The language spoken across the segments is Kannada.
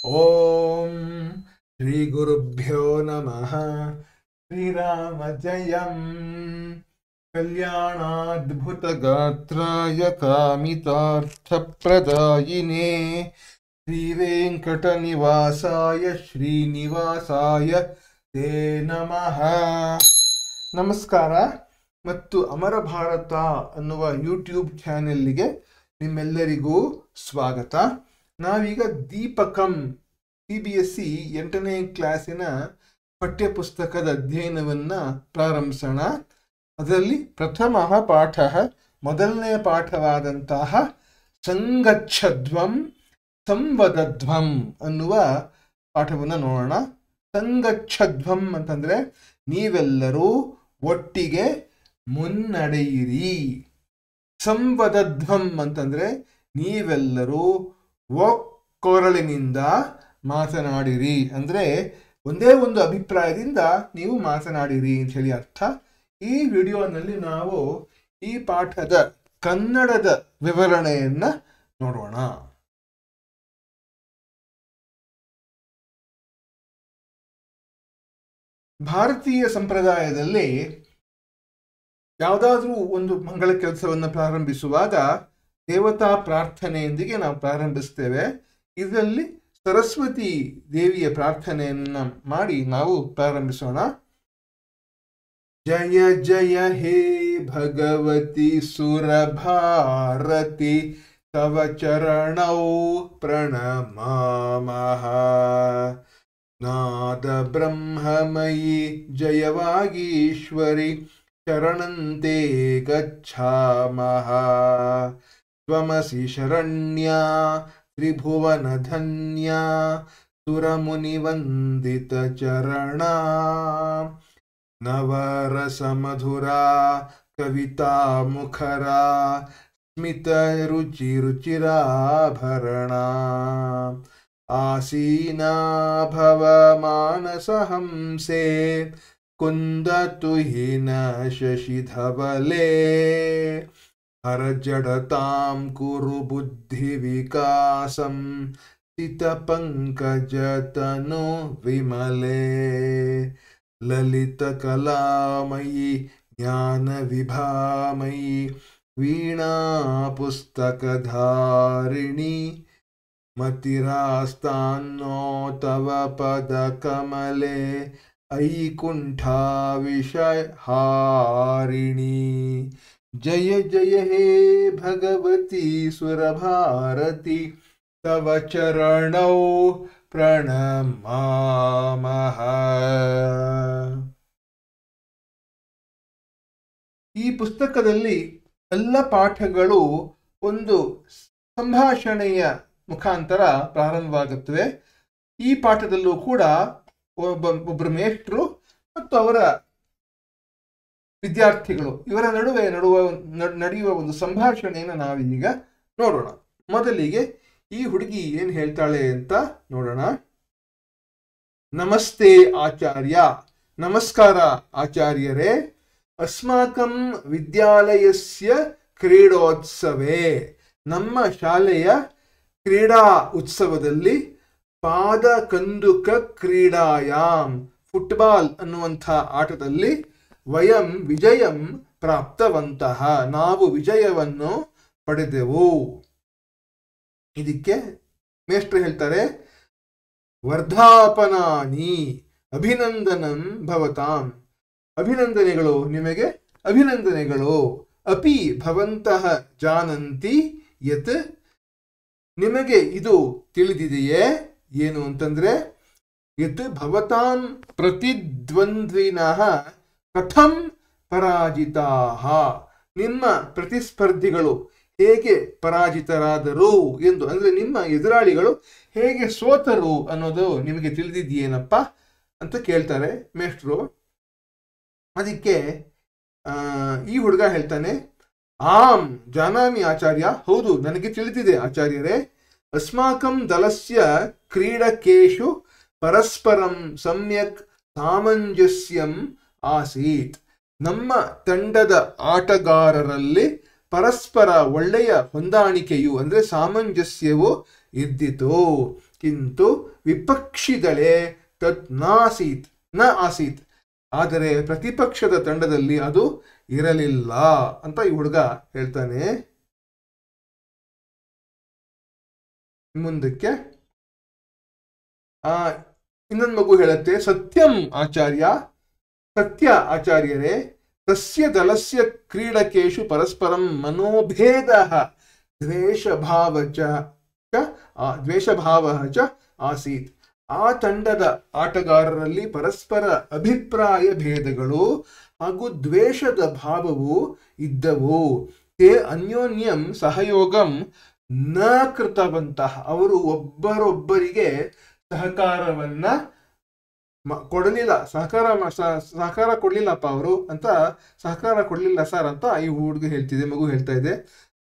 ಓಂ ಶ್ರೀ ಗುರುಭ್ಯೋ ನಮಃ. ಶ್ರೀರಾಮ ಜಯಂ ಕಲ್ಯಾಣಾದ್ಭುತ ಗಾತ್ರಾಯ ಕಾಮಿತಾರ್ಥಪ್ರದಾಯಿನೇ ಶ್ರೀ ವೆಂಕಟ ನಿವಾಸಾಯ ಶ್ರೀನಿವಾಸಾಯ ತೇ ನಮಃ. ನಮಸ್ಕಾರ ಮತ್ತು ಅಮರ ಭಾರತ ಅನ್ನುವ ಯೂಟ್ಯೂಬ್ ಚಾನೆಲ್ಗೆ ನಿಮ್ಮೆಲ್ಲರಿಗೂ ಸ್ವಾಗತ. ನಾವೀಗ ದೀಪಕಂ CBSE 8ನೇ ಕ್ಲಾಸಿನ ಪಠ್ಯಪುಸ್ತಕದ ಅಧ್ಯಯನವನ್ನು ಪ್ರಾರಂಭಿಸೋಣ. ಅದರಲ್ಲಿ ಪ್ರಥಮ ಪಾಠ, ಮೊದಲನೆಯ ಪಾಠವಾದಂತಹ ಸಂಗಚ್ಛಧ್ವಂ ಸಂವದಧ್ವಂ ಅನ್ನುವ ಪಾಠವನ್ನು ನೋಡೋಣ. ಸಂಗಚ್ಛಧ್ವಂ ಅಂತಂದರೆ ನೀವೆಲ್ಲರೂ ಒಟ್ಟಿಗೆ ಮುನ್ನಡೆಯಿರಿ. ಸಂವದಧ್ವಂ ಅಂತಂದರೆ ನೀವೆಲ್ಲರೂ ಒಕ್ಕೊರಳಿನಿಂದ ಮಾತನಾಡಿರಿ, ಅಂದರೆ ಒಂದೇ ಒಂದು ಅಭಿಪ್ರಾಯದಿಂದ ನೀವು ಮಾತನಾಡಿರಿ ಅಂತ ಹೇಳಿ ಅರ್ಥ. ಈ ವಿಡಿಯೋನಲ್ಲಿ ನಾವು ಈ ಪಾಠದ ಕನ್ನಡದ ವಿವರಣೆಯನ್ನು ನೋಡೋಣ. ಭಾರತೀಯ ಸಂಪ್ರದಾಯದಲ್ಲಿ ಯಾವುದಾದ್ರೂ ಒಂದು ಮಂಗಳ ಕೆಲಸವನ್ನು ಪ್ರಾರಂಭಿಸುವಾಗ ದೇವತಾ ಪ್ರಾರ್ಥನೆಯೊಂದಿಗೆ ನಾವು ಪ್ರಾರಂಭಿಸ್ತೇವೆ. ಇದರಲ್ಲಿ ಸರಸ್ವತಿ ದೇವಿಯ ಪ್ರಾರ್ಥನೆಯನ್ನ ಮಾಡಿ ನಾವು ಪ್ರಾರಂಭಿಸೋಣ. ಜಯ ಜಯ ಹೇ ಭಗವತಿ ಸುರಭಾರತಿ ತವ ಚರಣೌ ಪ್ರಣಮಾಮಃ. ನಾದ ಬ್ರಹ್ಮಮಯಿ ಜಯವಾಗೀಶ್ವರಿ ಶರಣಂತೆ ಗಚ್ಛಾಮಃ. ತ್ವಮಸಿ ಶರಣ್ಯಾ ತ್ರಿಭುವನಧನ್ಯಾ ಸುರಮುನಿವಂದಿತ ಚರಣಾ. ನವರಸಮಧುರಾ ಕವಿತಾ ಮುಖರಾ ಸ್ಮಿತ ರುಚಿ ರುಚಿರಾಭರಣಾ. ಆಸೀನಾ ಭವ ಮಾನಸಹಂಸೆ ಕುಂದತುಹಿನ ಶಶಿಧವಲೆ. ಹರಜಡತಾಂ ಕುರು ಬುದ್ಧಿ ವಿಕಾಸಂ ಸಿತ ಪಂಕಜತನು ವಿಮಲೆ. ಲಲಿತ ಕಲಾಮಯಿ ಜ್ಞಾನ ವಿಭಾಮಯಿ ವೀಣಾ ಪುಸ್ತಕಧಾರಿಣಿ. ಮತಿರಾಸ್ತಾನ್ನೋ ತವ ಪದ ಕಮಲೆ ಐಕುಂಠಾ ವಿಷಹಾರಿಣಿ. ಜಯ ಜಯ ಹೇ ಭಗವತಿ ಸುರಭಾರತಿ ತವ ಚರಣೌ ಪ್ರಣಮಾಮಃ. ಈ ಪುಸ್ತಕದಲ್ಲಿ ಎಲ್ಲ ಪಾಠಗಳು ಒಂದು ಸಂಭಾಷಣೆಯ ಮುಖಾಂತರ ಪ್ರಾರಂಭವಾಗುತ್ತವೆ. ಈ ಪಾಠದಲ್ಲೂ ಕೂಡ ಒಬ್ಬರು ಮೇಷ್ಟ್ರು ಮತ್ತು ಅವರ ವಿದ್ಯಾರ್ಥಿಗಳು ಇವರ ನಡುವೆ ನಡೆಯುವ ಒಂದು ಸಂಭಾಷಣೆಯನ್ನು ನಾವೀಗ ನೋಡೋಣ. ಮೊದಲಿಗೆ ಈ ಹುಡುಗಿ ಏನು ಹೇಳ್ತಾಳೆ ಅಂತ ನೋಡೋಣ. ನಮಸ್ತೆ ಆಚಾರ್ಯ. ನಮಸ್ಕಾರ ಆಚಾರ್ಯರೇ. ಅಸ್ಮಾಕಂ ವಿದ್ಯಾಲಯಸ್ಯ ಕ್ರೀಡೋತ್ಸವೇ. ನಮ್ಮ ಶಾಲೆಯ ಕ್ರೀಡಾ ಉತ್ಸವದಲ್ಲಿ ಪಾದ ಕಂದುಕ ಕ್ರೀಡಾಯಾಮ್ ಫುಟ್ಬಾಲ್ ಅನ್ನುವಂಥ ಆಟದಲ್ಲಿ ವಯಂ ವಿಜಯಂ ಪ್ರಾಪ್ತವಂತಹ. ನಾವು ವಿಜಯವನ್ನು ಪಡೆದೆವು. ಇದಕ್ಕೆ ಮೇಷ್ಟ್ರು ಹೇಳ್ತಾರೆ, ವರ್ಧಾಪನಾನಿ ಅಭಿನಂದನಂ ಭವತಾಂ. ಅಭಿನಂದನೆಗಳು, ನಿಮಗೆ ಅಭಿನಂದನೆಗಳು. ಅಪಿ ಭವಂತಹ ಜಾನಂತಿ ಯತ್. ನಿಮಗೆ ಇದು ತಿಳಿದಿದೆಯೇ ಏನು ಅಂತಂದ್ರೆ, ಯತ್ ಭವತಾಂ ಪ್ರತಿದ್ವಂದ್ವಿನಃ ಕಥಂ ಪರಾಜಿತಾಹ. ನಿಮ್ಮ ಪ್ರತಿಸ್ಪರ್ಧಿಗಳು ಹೇಗೆ ಪರಾಜಿತರಾದರು ಎಂದು, ಅಂದ್ರೆ ನಿಮ್ಮ ಎದುರಾಳಿಗಳು ಹೇಗೆ ಸೋತರು ಅನ್ನೋದು ನಿಮಗೆ ತಿಳಿದಿದೆಯೇನಪ್ಪ ಅಂತ ಕೇಳ್ತಾರೆ ಮೇಷ್ಟ್ರು. ಅದಕ್ಕೆ ಈ ಹುಡುಗ ಹೇಳ್ತಾನೆ, ಆಂ ಜಾನಾಮಿ ಆಚಾರ್ಯ. ಹೌದು, ನನಗೆ ತಿಳಿದಿದೆ ಆಚಾರ್ಯರೇ. ಅಸ್ಮಾಕಂ ದಲಸ್ಯ ಕ್ರೀಡಕೇಶು ಪರಸ್ಪರಂ ಸಮ್ಯಕ್ ಸಾಮಂಜಸ್ಯಂ ಆಸೀತ್. ನಮ್ಮ ತಂಡದ ಆಟಗಾರರಲ್ಲಿ ಪರಸ್ಪರ ಒಳ್ಳೆಯ ಹೊಂದಾಣಿಕೆಯು ಅಂದರೆ ಸಾಮಂಜಸ್ಯವು ಇದ್ದಿತು. ಕಿಂತು ವಿಪಕ್ಷಿದಳೆ ತತ್ ನಾಸೀತ್ ನ ಆಸೀತ್, ಆದರೆ ಪ್ರತಿಪಕ್ಷದ ತಂಡದಲ್ಲಿ ಅದು ಇರಲಿಲ್ಲ ಅಂತ ಈ ಹುಡುಗ ಹೇಳ್ತಾನೆ. ಮುಂದಕ್ಕೆ ಇನ್ನೊಂದು ಮಗು ಹೇಳುತ್ತೆ, ಸತ್ಯಂ ಆಚಾರ್ಯ, ಸತ್ಯ ಆಚಾರ್ಯರೇ, ತಸ್ಯ ದಲಸ್ಯ ಕ್ರೀಡಕೇಶು ಪರಸ್ಪರಂ ಮನೋಭೇದ ದ್ವೇಷಭಾವ ಚ ಆಸೀತ್. ಆ ತಂಡದ ಆಟಗಾರರಲ್ಲಿ ಪರಸ್ಪರ ಅಭಿಪ್ರಾಯ ಭೇದಗಳು ಹಾಗೂ ದ್ವೇಷದ ಭಾವವು ಇದ್ದವು. ತೇ ಅನ್ಯೋನ್ಯಂ ಸಹಯೋಗಂ ನ ಕೃತವಂತಹ, ಅವರು ಒಬ್ಬರೊಬ್ಬರಿಗೆ ಸಹಕಾರವನ್ನ ಕೊಡಲಿಲ್ಲ, ಸಹಕಾರ ಕೊಡ್ಲಿಲ್ಲಪ್ಪ ಅವರು ಅಂತ, ಸಹಕಾರ ಕೊಡ್ಲಿಲ್ಲ ಸರ್ ಅಂತ ಈ ಹುಡುಗ ಹೇಳ್ತಿದೆ, ಮಗು ಹೇಳ್ತಾ ಇದೆ.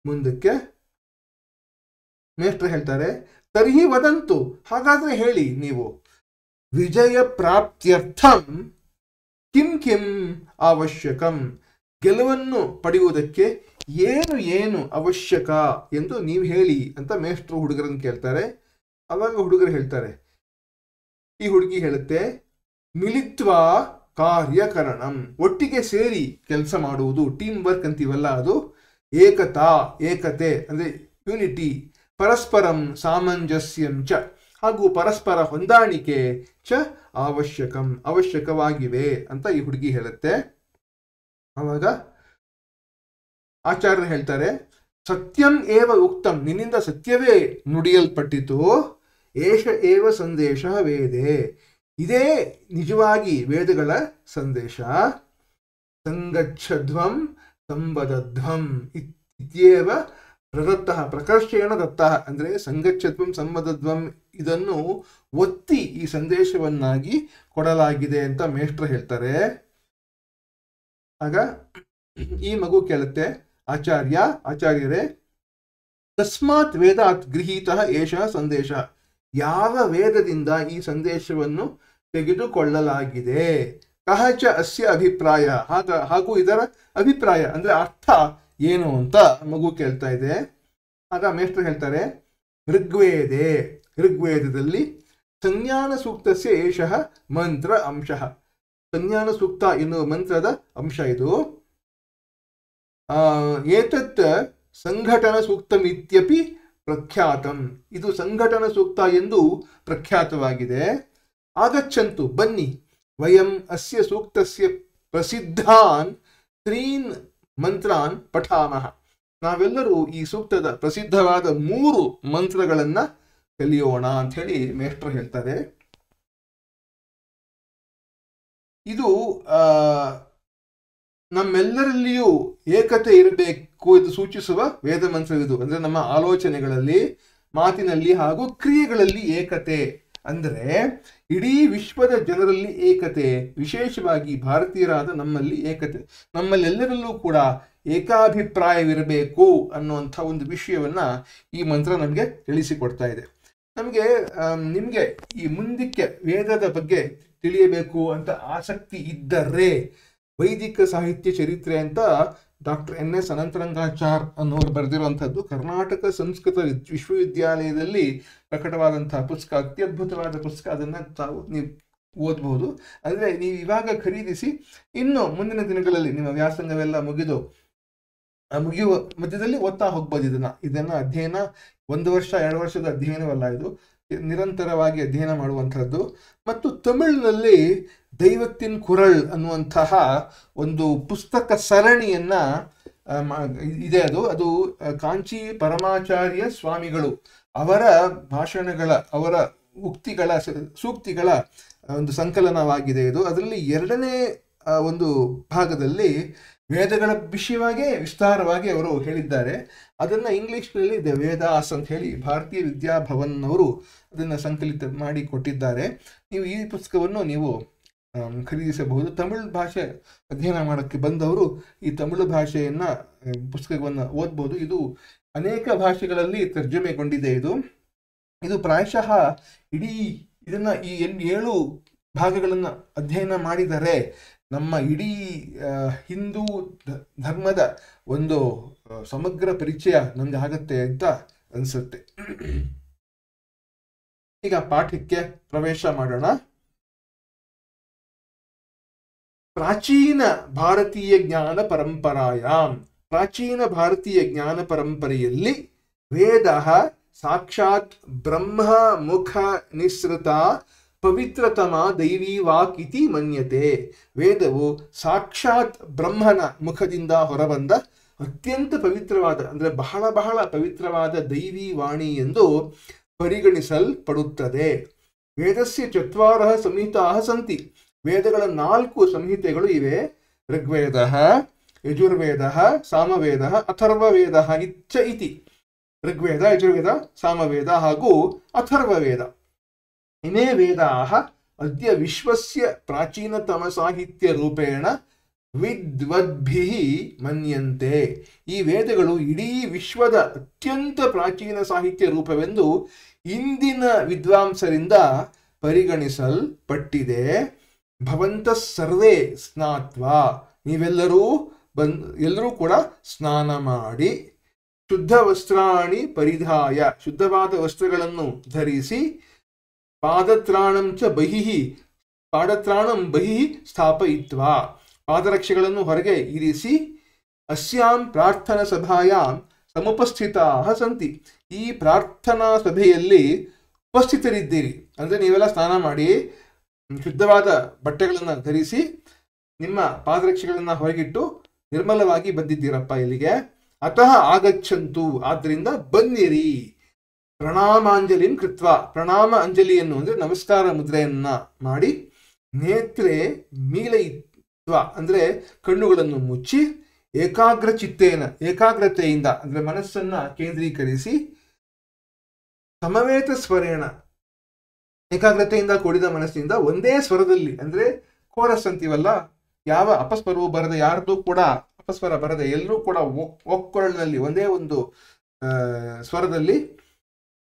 ಮುಂದಕ್ಕೆ ಮೇಷ್ಟ್ರು ಹೇಳ್ತಾರೆ, ತರ್ಹಿ ವದಂತು, ಹಾಗಾದ್ರೆ ಹೇಳಿ ನೀವು, ವಿಜಯ ಪ್ರಾಪ್ತ್ಯರ್ಥಂ ಕಿಂ ಕಿಂ ಅವಶ್ಯಕಂ, ಗೆಲುವನ್ನು ಪಡೆಯುವುದಕ್ಕೆ ಏನು ಏನು ಅವಶ್ಯಕ ಎಂದು ನೀವು ಹೇಳಿ ಅಂತ ಮೇಷ್ಟ್ರು ಹುಡುಗರನ್ನು ಕೇಳ್ತಾರೆ. ಅವಾಗ ಹುಡುಗರು ಹೇಳ್ತಾರೆ, ಈ ಹುಡುಗಿ ಹೇಳುತ್ತೆ, ಮಿಲಿತ್ವಾ ಕಾರ್ಯಕರಣಂ, ಒಟ್ಟಿಗೆ ಸೇರಿ ಕೆಲಸ ಮಾಡುವುದು, ಟೀಮ್ ವರ್ಕ್ ಅಂತೀವಲ್ಲ ಅದು, ಏಕತಾ ಏಕತೆ ಅಂದ್ರೆ ಯೂನಿಟಿ, ಪರಸ್ಪರಂ ಸಾಮಂಜಸ್ಯಂ ಚ, ಹಾಗೂ ಪರಸ್ಪರ ಹೊಂದಾಣಿಕೆ ಚ ಅವಶ್ಯಕಂ, ಅವಶ್ಯಕವಾಗಿವೆ ಅಂತ ಈ ಹುಡುಗಿ ಹೇಳುತ್ತೆ. ಅವಾಗ ಆಚಾರ್ಯರು ಹೇಳ್ತಾರೆ, ಸತ್ಯಂ ಏವ ಉಕ್ತಂ, ನಿನ್ನಿಂದ ಸತ್ಯವೇ ನುಡಿಯಲ್ಪಟ್ಟಿತು, ಏಷ ಏವ ಸಂದೇಶ ವೇದೆ, ಇದೇ ನಿಜವಾಗಿ ವೇದಗಳ ಸಂದೇಶ. ಸಂಗಚ್ಛಧ್ವಂ ಸಂವದಧ್ವಂ ಇತ್ಯೇವ ಪ್ರದತ್ತಃ ಪ್ರಕರ್ಷೇಣ ದತ್ತಃ, ಅಂದ್ರೆ ಸಂಗಚ್ಛಧ್ವಂ ಸಂವದಧ್ವಂ ಇದನ್ನು ಒತ್ತಿ ಈ ಸಂದೇಶವನ್ನಾಗಿ ಕೊಡಲಾಗಿದೆ ಅಂತ ಮೇಷ್ಟ್ರು ಹೇಳ್ತಾರೆ. ಆಗ ಈ ಮಗು ಕೇಳುತ್ತೆ, ಆಚಾರ್ಯರೇ, ತಸ್ಮಾತ್ ವೇದಾತ್ ಗೃಹೀತಃ ಏಷ ಸಂದೇಶ, ಯಾವ ವೇದದಿಂದ ಈ ಸಂದೇಶವನ್ನು ತೆಗೆದುಕೊಳ್ಳಲಾಗಿದೆ, ಕಹಚ ಅಸ್ಯ ಅಭಿಪ್ರಾಯ, ಹಾಗೂ ಇದರ ಅಭಿಪ್ರಾಯ ಅಂದ್ರೆ ಅರ್ಥ ಏನು ಅಂತ ಮಗು ಕೇಳ್ತಾ ಇದೆ. ಆಗ ಮೇಷ್ಟ್ರು ಹೇಳ್ತಾರೆ, ಋಗ್ವೇದದಲ್ಲಿ ಸಂಜ್ಞಾನ ಸೂಕ್ತಸ್ಯ ಏಷಃ ಮಂತ್ರ ಅಂಶಃ, ಸಂಜ್ಞಾನ ಸೂಕ್ತ ಎನ್ನುವ ಮಂತ್ರದ ಅಂಶ ಇದು. ಏತತ್ ಸಂಘಟನ ಸೂಕ್ತಮಿತ್ಯಪಿ ಪ್ರಖ್ಯಾತಂ, ಇದು ಸಂಘಟನ ಸೂಕ್ತ ಎಂದು ಪ್ರಖ್ಯಾತವಾಗಿದೆ. ಆಗಚ್ಚಂತು ಬನ್ನಿ, ವಯಂ ಅಸ್ಯ ಸೂಕ್ತಸ್ಯ ಪ್ರಸಿದ್ಧಾನ್ 3 ಮಂತ್ರಾನ್ ಪಠಾಮಃ, ನಾವೆಲ್ಲರೂ ಈ ಸೂಕ್ತದ ಪ್ರಸಿದ್ಧವಾದ 3 ಮಂತ್ರಗಳನ್ನ ಕಲಿಯೋಣ ಅಂತ ಹೇಳಿ ಮೇಷ್ಟ್ರು ಹೇಳ್ತಾರೆ. ಇದು ನಮ್ಮೆಲ್ಲರಲ್ಲಿಯೂ ಏಕತೆ ಇರಬೇಕು ಇದು ಸೂಚಿಸುವ ವೇದ ಮಂತ್ರವಿದು. ಅಂದ್ರೆ ನಮ್ಮ ಆಲೋಚನೆಗಳಲ್ಲಿ, ಮಾತಿನಲ್ಲಿ ಹಾಗೂ ಕ್ರಿಯೆಗಳಲ್ಲಿ ಏಕತೆ, ಅಂದ್ರೆ ಇಡೀ ವಿಶ್ವದ ಜನರಲ್ಲಿ ಏಕತೆ, ವಿಶೇಷವಾಗಿ ಭಾರತೀಯರಾದ ನಮ್ಮಲ್ಲಿ ಏಕತೆ, ನಮ್ಮಲ್ಲೆಲ್ಲರಲ್ಲೂ ಕೂಡ ಏಕಾಭಿಪ್ರಾಯವಿರಬೇಕು ಅನ್ನುವಂಥ ಒಂದು ವಿಷಯವನ್ನ ಈ ಮಂತ್ರ ನಮಗೆ ತಿಳಿಸಿಕೊಡ್ತಾ ಇದೆ. ನಿಮಗೆ ಈ ಮುಂದಕ್ಕೆ ವೇದದ ಬಗ್ಗೆ ತಿಳಿಯಬೇಕು ಅಂತ ಆಸಕ್ತಿ ಇದ್ದರೆ ವೈದಿಕ ಸಾಹಿತ್ಯ ಚರಿತ್ರೆ ಅಂತ ಡಾಕ್ಟರ್ NS ಅನಂತರಂಗಾಚಾರ್ ಅನ್ನೋರು ಬರೆದಿರುವಂಥದ್ದು, ಕರ್ನಾಟಕ ಸಂಸ್ಕೃತ ವಿಶ್ವವಿದ್ಯಾಲಯದಲ್ಲಿ ಪ್ರಕಟವಾದಂತಹ ಪುಸ್ತಕ, ಅತ್ಯದ್ಭುತವಾದ ಪುಸ್ತಕ. ಅದನ್ನ ನೀವು ಓದಬಹುದು. ಅಂದ್ರೆ ನೀವು ಇವಾಗ ಖರೀದಿಸಿ ಇನ್ನು ಮುಂದಿನ ದಿನಗಳಲ್ಲಿ ನಿಮ್ಮ ವ್ಯಾಸಂಗವೆಲ್ಲ ಮುಗಿಯುವ ಮಧ್ಯದಲ್ಲಿ ಓದ್ತಾ ಹೋಗ್ಬೋದು. ಇದನ್ನ ಅಧ್ಯಯನ 1 ವರ್ಷ 2 ವರ್ಷದ ಅಧ್ಯಯನವಲ್ಲ, ಇದು ನಿರಂತರವಾಗಿ ಅಧ್ಯಯನ ಮಾಡುವಂತಹದ್ದು. ಮತ್ತು ತಮಿಳಿನಲ್ಲಿ ದೈವತ್ತಿನ್ ಕುರಳ್ ಅನ್ನುವಂತಹ ಒಂದು ಪುಸ್ತಕ ಸರಣಿಯನ್ನ ಇದೆ. ಅದು ಕಾಂಚಿ ಪರಮಾಚಾರ್ಯ ಸ್ವಾಮಿಗಳು ಅವರ ಭಾಷಣಗಳ, ಅವರ ಉಕ್ತಿಗಳ, ಸೂಕ್ತಿಗಳ ಒಂದು ಸಂಕಲನವಾಗಿದೆ ಇದು. ಅದರಲ್ಲಿ 2ನೇ ಒಂದು ಭಾಗದಲ್ಲಿ ವೇದಗಳ ವಿಷಯವಾಗಿ ವಿಸ್ತಾರವಾಗಿ ಅವರು ಹೇಳಿದ್ದಾರೆ. ಅದನ್ನ ಇಂಗ್ಲಿಷ್ನಲ್ಲಿ ದ ವೇದಾಸ್ ಅಂತ ಹೇಳಿ ಭಾರತೀಯ ವಿದ್ಯಾಭವನ್ ಅವರು ಅದನ್ನ ಸಂಕಲಿತ ಮಾಡಿ ಕೊಟ್ಟಿದ್ದಾರೆ. ನೀವು ಈ ಪುಸ್ತಕವನ್ನು ನೀವು ಖರೀದಿಸಬಹುದು. ತಮಿಳು ಭಾಷೆ ಅಧ್ಯಯನ ಮಾಡೋಕ್ಕೆ ಬಂದವರು ಈ ತಮಿಳು ಭಾಷೆಯನ್ನ ಪುಸ್ತಕವನ್ನು ಓದ್ಬೋದು. ಇದು ಅನೇಕ ಭಾಷೆಗಳಲ್ಲಿ ತರ್ಜಮೆಗೊಂಡಿದೆ. ಇದು ಪ್ರಾಯಶಃ ಇದನ್ನ ಈ 7 ಭಾಗಗಳನ್ನ ಅಧ್ಯಯನ ಮಾಡಿದರೆ ನಮ್ಮ ಇಡೀ ಹಿಂದೂ ಧರ್ಮದ ಒಂದು ಸಮಗ್ರ ಪರಿಚಯ ನಮ್ಗೆ ಆಗತ್ತೆ ಅಂತ ಅನ್ಸುತ್ತೆ. ಈಗ ಪಾಠಕ್ಕೆ ಪ್ರವೇಶ ಮಾಡೋಣ. ಪ್ರಾಚೀನ ಭಾರತೀಯ ಜ್ಞಾನ ಪರಂಪರಾಯಾಮ್, ಪ್ರಾಚೀನ ಭಾರತೀಯ ಜ್ಞಾನ ಪರಂಪರೆಯಲ್ಲಿ ವೇದ ಸಾಕ್ಷಾತ್ ಬ್ರಹ್ಮ ಮುಖ ನಿಸೃತ ಪವಿತ್ರತಮ ದೈವಿ ವಾಕ್ ಇತಿ ಮನ್ಯತೆ. ವೇದವು ಸಾಕ್ಷಾತ್ ಬ್ರಹ್ಮನ ಮುಖದಿಂದ ಹೊರಬಂದ ಅತ್ಯಂತ ಪವಿತ್ರವಾದ, ಅಂದರೆ ಬಹಳ ಬಹಳ ಪವಿತ್ರವಾದ ದೈವಿ ವಾಣಿ ಎಂದು ಪರಿಗಣಿಸಲ್ಪಡುತ್ತದೆ. ವೇದಸ್ಯ ಚತ್ವಾರಃ ಸಂಹಿತಾಃ ಸಂತಿ, ವೇದಗಳ 4 ಸಂಹಿತೆಗಳು ಇವೆ. ಋಗ್ವೇದ, ಯಜುರ್ವೇದ, ಸಾಮವೇದ, ಅಥರ್ವವೇದ ಇಚ್ಛ ಇತಿ. ಋಗ್ವೇದ, ಯಜುರ್ವೇದ, ಸಾಮವೇದ ಹಾಗೂ ಅಥರ್ವವೇದ. ಇಮೇ ವೇದಾಃ ಅದ್ಯ ವಿಶ್ವಸ್ಯ ಪ್ರಾಚೀನತಮ ಸಾಹಿತ್ಯ ರೂಪೇಣ ವಿದ್ವದ್ಭಿಃ ಮನ್ಯಂತೆ. ಈ ವೇದಗಳು ಇಡೀ ವಿಶ್ವದ ಅತ್ಯಂತ ಪ್ರಾಚೀನ ಸಾಹಿತ್ಯ ರೂಪವೆಂದು ಇಂದಿನ ವಿದ್ವಾಂಸರಿಂದ ಪರಿಗಣಿಸಲ್ಪಟ್ಟಿದೆ. ಭವಂತಃ ಸರ್ವೇ ಸ್ನಾತ್ವಾ, ಎಲ್ಲರೂ ಕೂಡ ಸ್ನಾನ ಮಾಡಿ, ಶುದ್ಧ ವಸ್ತ್ರಾಣಿ ಪರಿಧಾಯ, ಶುದ್ಧವಾದ ವಸ್ತ್ರಗಳನ್ನು ಧರಿಸಿ, ಪಾದತ್ರಾಣಂ ಚ ಬಹಿಃ, ಪಾದತ್ರಾಣಂ ಬಹಿಃ ಸ್ಥಾಪಯಿತ್ವಾ, ಪಾದರಕ್ಷೆಗಳನ್ನು ಹೊರಗೆ ಇರಿಸಿ, ಅಸ್ಯಾಂ ಪ್ರಾರ್ಥನಾ ಸಭಾಯಾಂ ಸಮುಪಸ್ಥಿತಾಃ ಸಂತಿ, ಈ ಪ್ರಾರ್ಥನಾ ಸಭೆಯಲ್ಲಿ ಉಪಸ್ಥಿತರಿದ್ದೀರಿ. ಅಂದರೆ ನೀವೆಲ್ಲ ಸ್ನಾನ ಮಾಡಿ ಶುದ್ಧವಾದ ಬಟ್ಟೆಗಳನ್ನು ಧರಿಸಿ ನಿಮ್ಮ ಪಾದರಕ್ಷೆಗಳನ್ನು ಹೊರಗಿಟ್ಟು ನಿರ್ಮಲವಾಗಿ ಬಂದಿದ್ದೀರಪ್ಪ ಇಲ್ಲಿಗೆ. ಅತಃ ಆಗಚ್ಚಂತು, ಆದ್ದರಿಂದ ಬನ್ನಿರಿ. ಪ್ರಣಾಮಾಂಜಲಿಂ ಕೃತ್ವ, ಪ್ರಣಾಮ ಅಂಜಲಿಯನ್ನು ಅಂದರೆ ನಮಸ್ಕಾರ ಮುದ್ರೆಯನ್ನ ಮಾಡಿ, ನೇತ್ರೆ ಮೀಲಯಿತ್ವ ಅಂದರೆ ಕಣ್ಣುಗಳನ್ನು ಮುಚ್ಚಿ, ಏಕಾಗ್ರ ಚಿತ್ತೇನ, ಏಕಾಗ್ರತೆಯಿಂದ ಅಂದರೆ ಮನಸ್ಸನ್ನ ಕೇಂದ್ರೀಕರಿಸಿ, ಸಮವೇತ ಸ್ವರೇಣ, ಏಕಾಗ್ರತೆಯಿಂದ ಕೂಡಿದ ಮನಸ್ಸಿನಿಂದ ಒಂದೇ ಸ್ವರದಲ್ಲಿ, ಅಂದರೆ ಕೋರಸ್ ಅಂತೀವಲ್ಲ, ಯಾವ ಅಪಸ್ವರವೂ ಬರದೆ, ಯಾರ್ದು ಕೂಡ ಅಪಸ್ವರ ಬರದೆ, ಎಲ್ಲರೂ ಕೂಡ ಒಕ್ಕೊರಳಿನಲ್ಲಿ ಒಂದೇ ಒಂದು ಸ್ವರದಲ್ಲಿ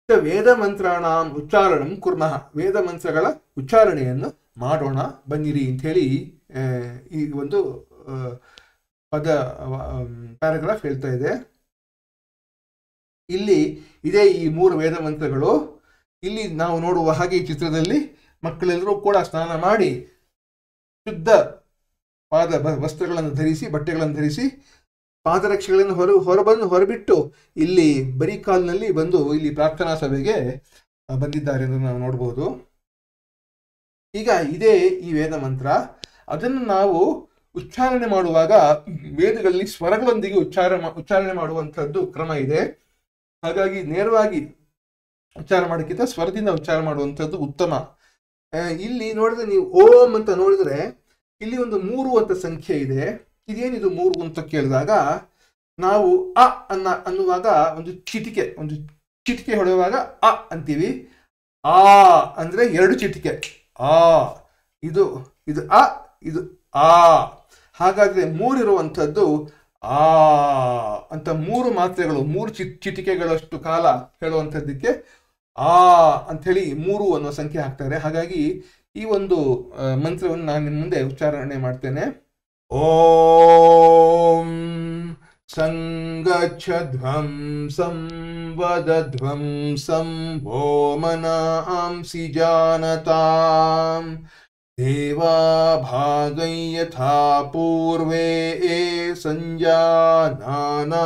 ವೇದ ಮಂತ್ರಾಣಾಂ ಉಚ್ಚಾರಣಂ ಕುರ್ಮಃ, ವೇದ ಮಂತ್ರಗಳ ಉಚ್ಚಾರಣೆಯನ್ನು ಮಾಡೋಣ ಬನ್ನಿರಿ ಅಂಥೇಳಿ ಈ ಒಂದು ಪ್ಯಾರಾಗ್ರಾಫ್ ಹೇಳ್ತಾ ಇದೆ. ಇಲ್ಲಿ ಇದೇ ಈ 3 ವೇದ ಮಂತ್ರಗಳು. ಇಲ್ಲಿ ನಾವು ನೋಡುವ ಹಾಗೆ ಈ ಚಿತ್ರದಲ್ಲಿ ಮಕ್ಕಳೆಲ್ಲರೂ ಕೂಡ ಸ್ನಾನ ಮಾಡಿ ಶುದ್ಧವಾದ ವಸ್ತ್ರಗಳನ್ನು ಧರಿಸಿ, ಬಟ್ಟೆಗಳನ್ನು ಧರಿಸಿ, ಪಾದರಕ್ಷೆಗಳನ್ನು ಹೊರಬಿಟ್ಟು ಇಲ್ಲಿ ಬರೀ ಕಾಲಿನಲ್ಲಿ ಬಂದು ಇಲ್ಲಿ ಪ್ರಾರ್ಥನಾ ಸಭೆಗೆ ಬಂದಿದ್ದಾರೆ ಎಂದು ನಾವು ನೋಡ್ಬೋದು. ಈಗ ಇದೇ ಈ ವೇದ ಮಂತ್ರ. ಅದನ್ನು ನಾವು ಉಚ್ಚಾರಣೆ ಮಾಡುವಾಗ ವೇದಗಳಲ್ಲಿ ಸ್ವರಗಳೊಂದಿಗೆ ಉಚ್ಚಾರಣೆ ಮಾಡುವಂಥದ್ದು ಕ್ರಮ ಇದೆ. ಹಾಗಾಗಿ ನೇರವಾಗಿ ಉಚ್ಚಾರ ಮಾಡೋಕ್ಕಿಂತ ಸ್ವರದಿಂದ ಉಚ್ಚಾರ ಮಾಡುವಂಥದ್ದು ಉತ್ತಮ. ಇಲ್ಲಿ ನೋಡಿದ್ರೆ ನೀವು ಓಂ ಅಂತ ನೋಡಿದ್ರೆ ಇಲ್ಲಿ ಒಂದು 3 ಅಂತ ಸಂಖ್ಯೆ ಇದೆ. ಇದೇನಿದು 3 ಅಂತ ಕೇಳಿದಾಗ ನಾವು ಅ ಅನ್ನುವಾಗ ಒಂದು ಚಿಟಿಕೆ ಹೊಡೆಯುವಾಗ ಅ ಅಂತೀವಿ. ಆ ಅಂದ್ರೆ 2 ಚಿಟಿಕೆ ಆ, ಇದು ಅ, ಇದು ಆ. ಹಾಗಾದ್ರೆ 3 ಇರುವಂಥದ್ದು ಆ ಅಂತ 3 ಮಾತ್ರೆಗಳು, 3 ಚಿಟಿಕೆಗಳಷ್ಟು ಕಾಲ ಹೇಳುವಂಥದ್ದಕ್ಕೆ ಆ ಅಂಥೇಳಿ 3 ಅನ್ನೋ ಸಂಖ್ಯೆ ಹಾಕ್ತಾರೆ. ಹಾಗಾಗಿ ಈ ಒಂದು ಮಂತ್ರವನ್ನು ನಾನು ನಿಮ್ಮ ಮುಂದೆ ಉಚ್ಚಾರಣೆ ಮಾಡ್ತೇನೆ. ಓಂ ಸಂಗಚ್ಛಧ್ವಂಸಂ ವದಧ್ವಂಸಂ ಭೋಮನಾಂಸಿ ಜಾನತಾಂ ದೇವಾ ಭಾಗೈ ಯಥಾ ಪೂರ್ವೇ ಸಂಜಾನಾನಾ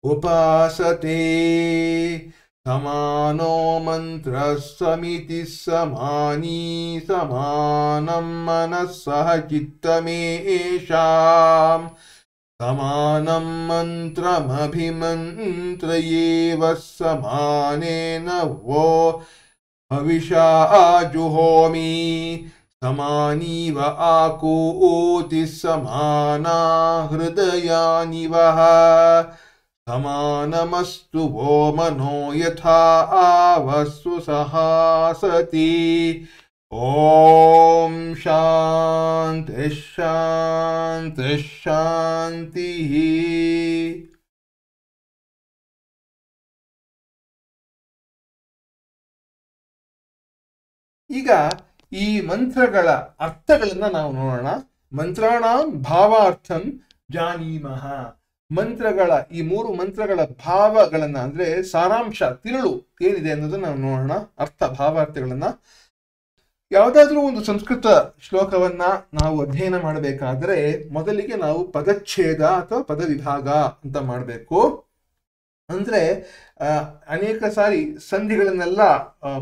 ಉಪಾಸತೆ ಸಮಾನೋ ಮಂತ್ರ ಸಮಿತಿ ಸಮಾನೀ ಸಮಾನಂ ಮನಸ್ಸಃ ಚಿತ್ತಮೇಷಾಂ ಸಮಾನಂ ಮಂತ್ರಮಭಿಮಂತ್ರಯೇವ ಸಮಾನೇನ ವೋ ಹವಿಷಾ ಜುಹೋಮಿ ಸಮಾನೀವ ಆಕೂತಿ ಸಮಾನಾ ಹೃದಯಾನಿವಃ ಸಮಾನಮಸ್ತು ವೋ ಮನೋ ಯಥಾ ಆವಸ್ಸು ಸಹಾಸತಿ. ಓಂ ಶಾಂತಿ ಶಾಂತಿ ಶಾಂತಿ. ಈಗ ಈ ಮಂತ್ರಗಳ ಅರ್ಥಗಳನ್ನ ನಾವು ನೋಡೋಣ. ಮಂತ್ರಾಣಾಂ ಭಾವಾರ್ಥಂ ಜಾನೀಮಃ. ಮಂತ್ರಗಳ ಈ 3 ಮಂತ್ರಗಳ ಭಾವಗಳನ್ನ ಅಂದ್ರೆ ಸಾರಾಂಶ ತಿರುಳು ಏನಿದೆ ಅನ್ನೋದನ್ನ ನಾವು ನೋಡೋಣ. ಭಾವಾರ್ಥಗಳನ್ನ. ಯಾವುದಾದ್ರೂ ಒಂದು ಸಂಸ್ಕೃತ ಶ್ಲೋಕವನ್ನ ನಾವು ಅಧ್ಯಯನ ಮಾಡಬೇಕಾದ್ರೆ ಮೊದಲಿಗೆ ನಾವು ಪದಚ್ಛೇದ ಅಥವಾ ಪದವಿಭಾಗ ಅಂತ ಮಾಡಬೇಕು. ಅಂದ್ರೆ ಅನೇಕ ಸಾರಿ ಸಂಧಿಗಳನ್ನೆಲ್ಲ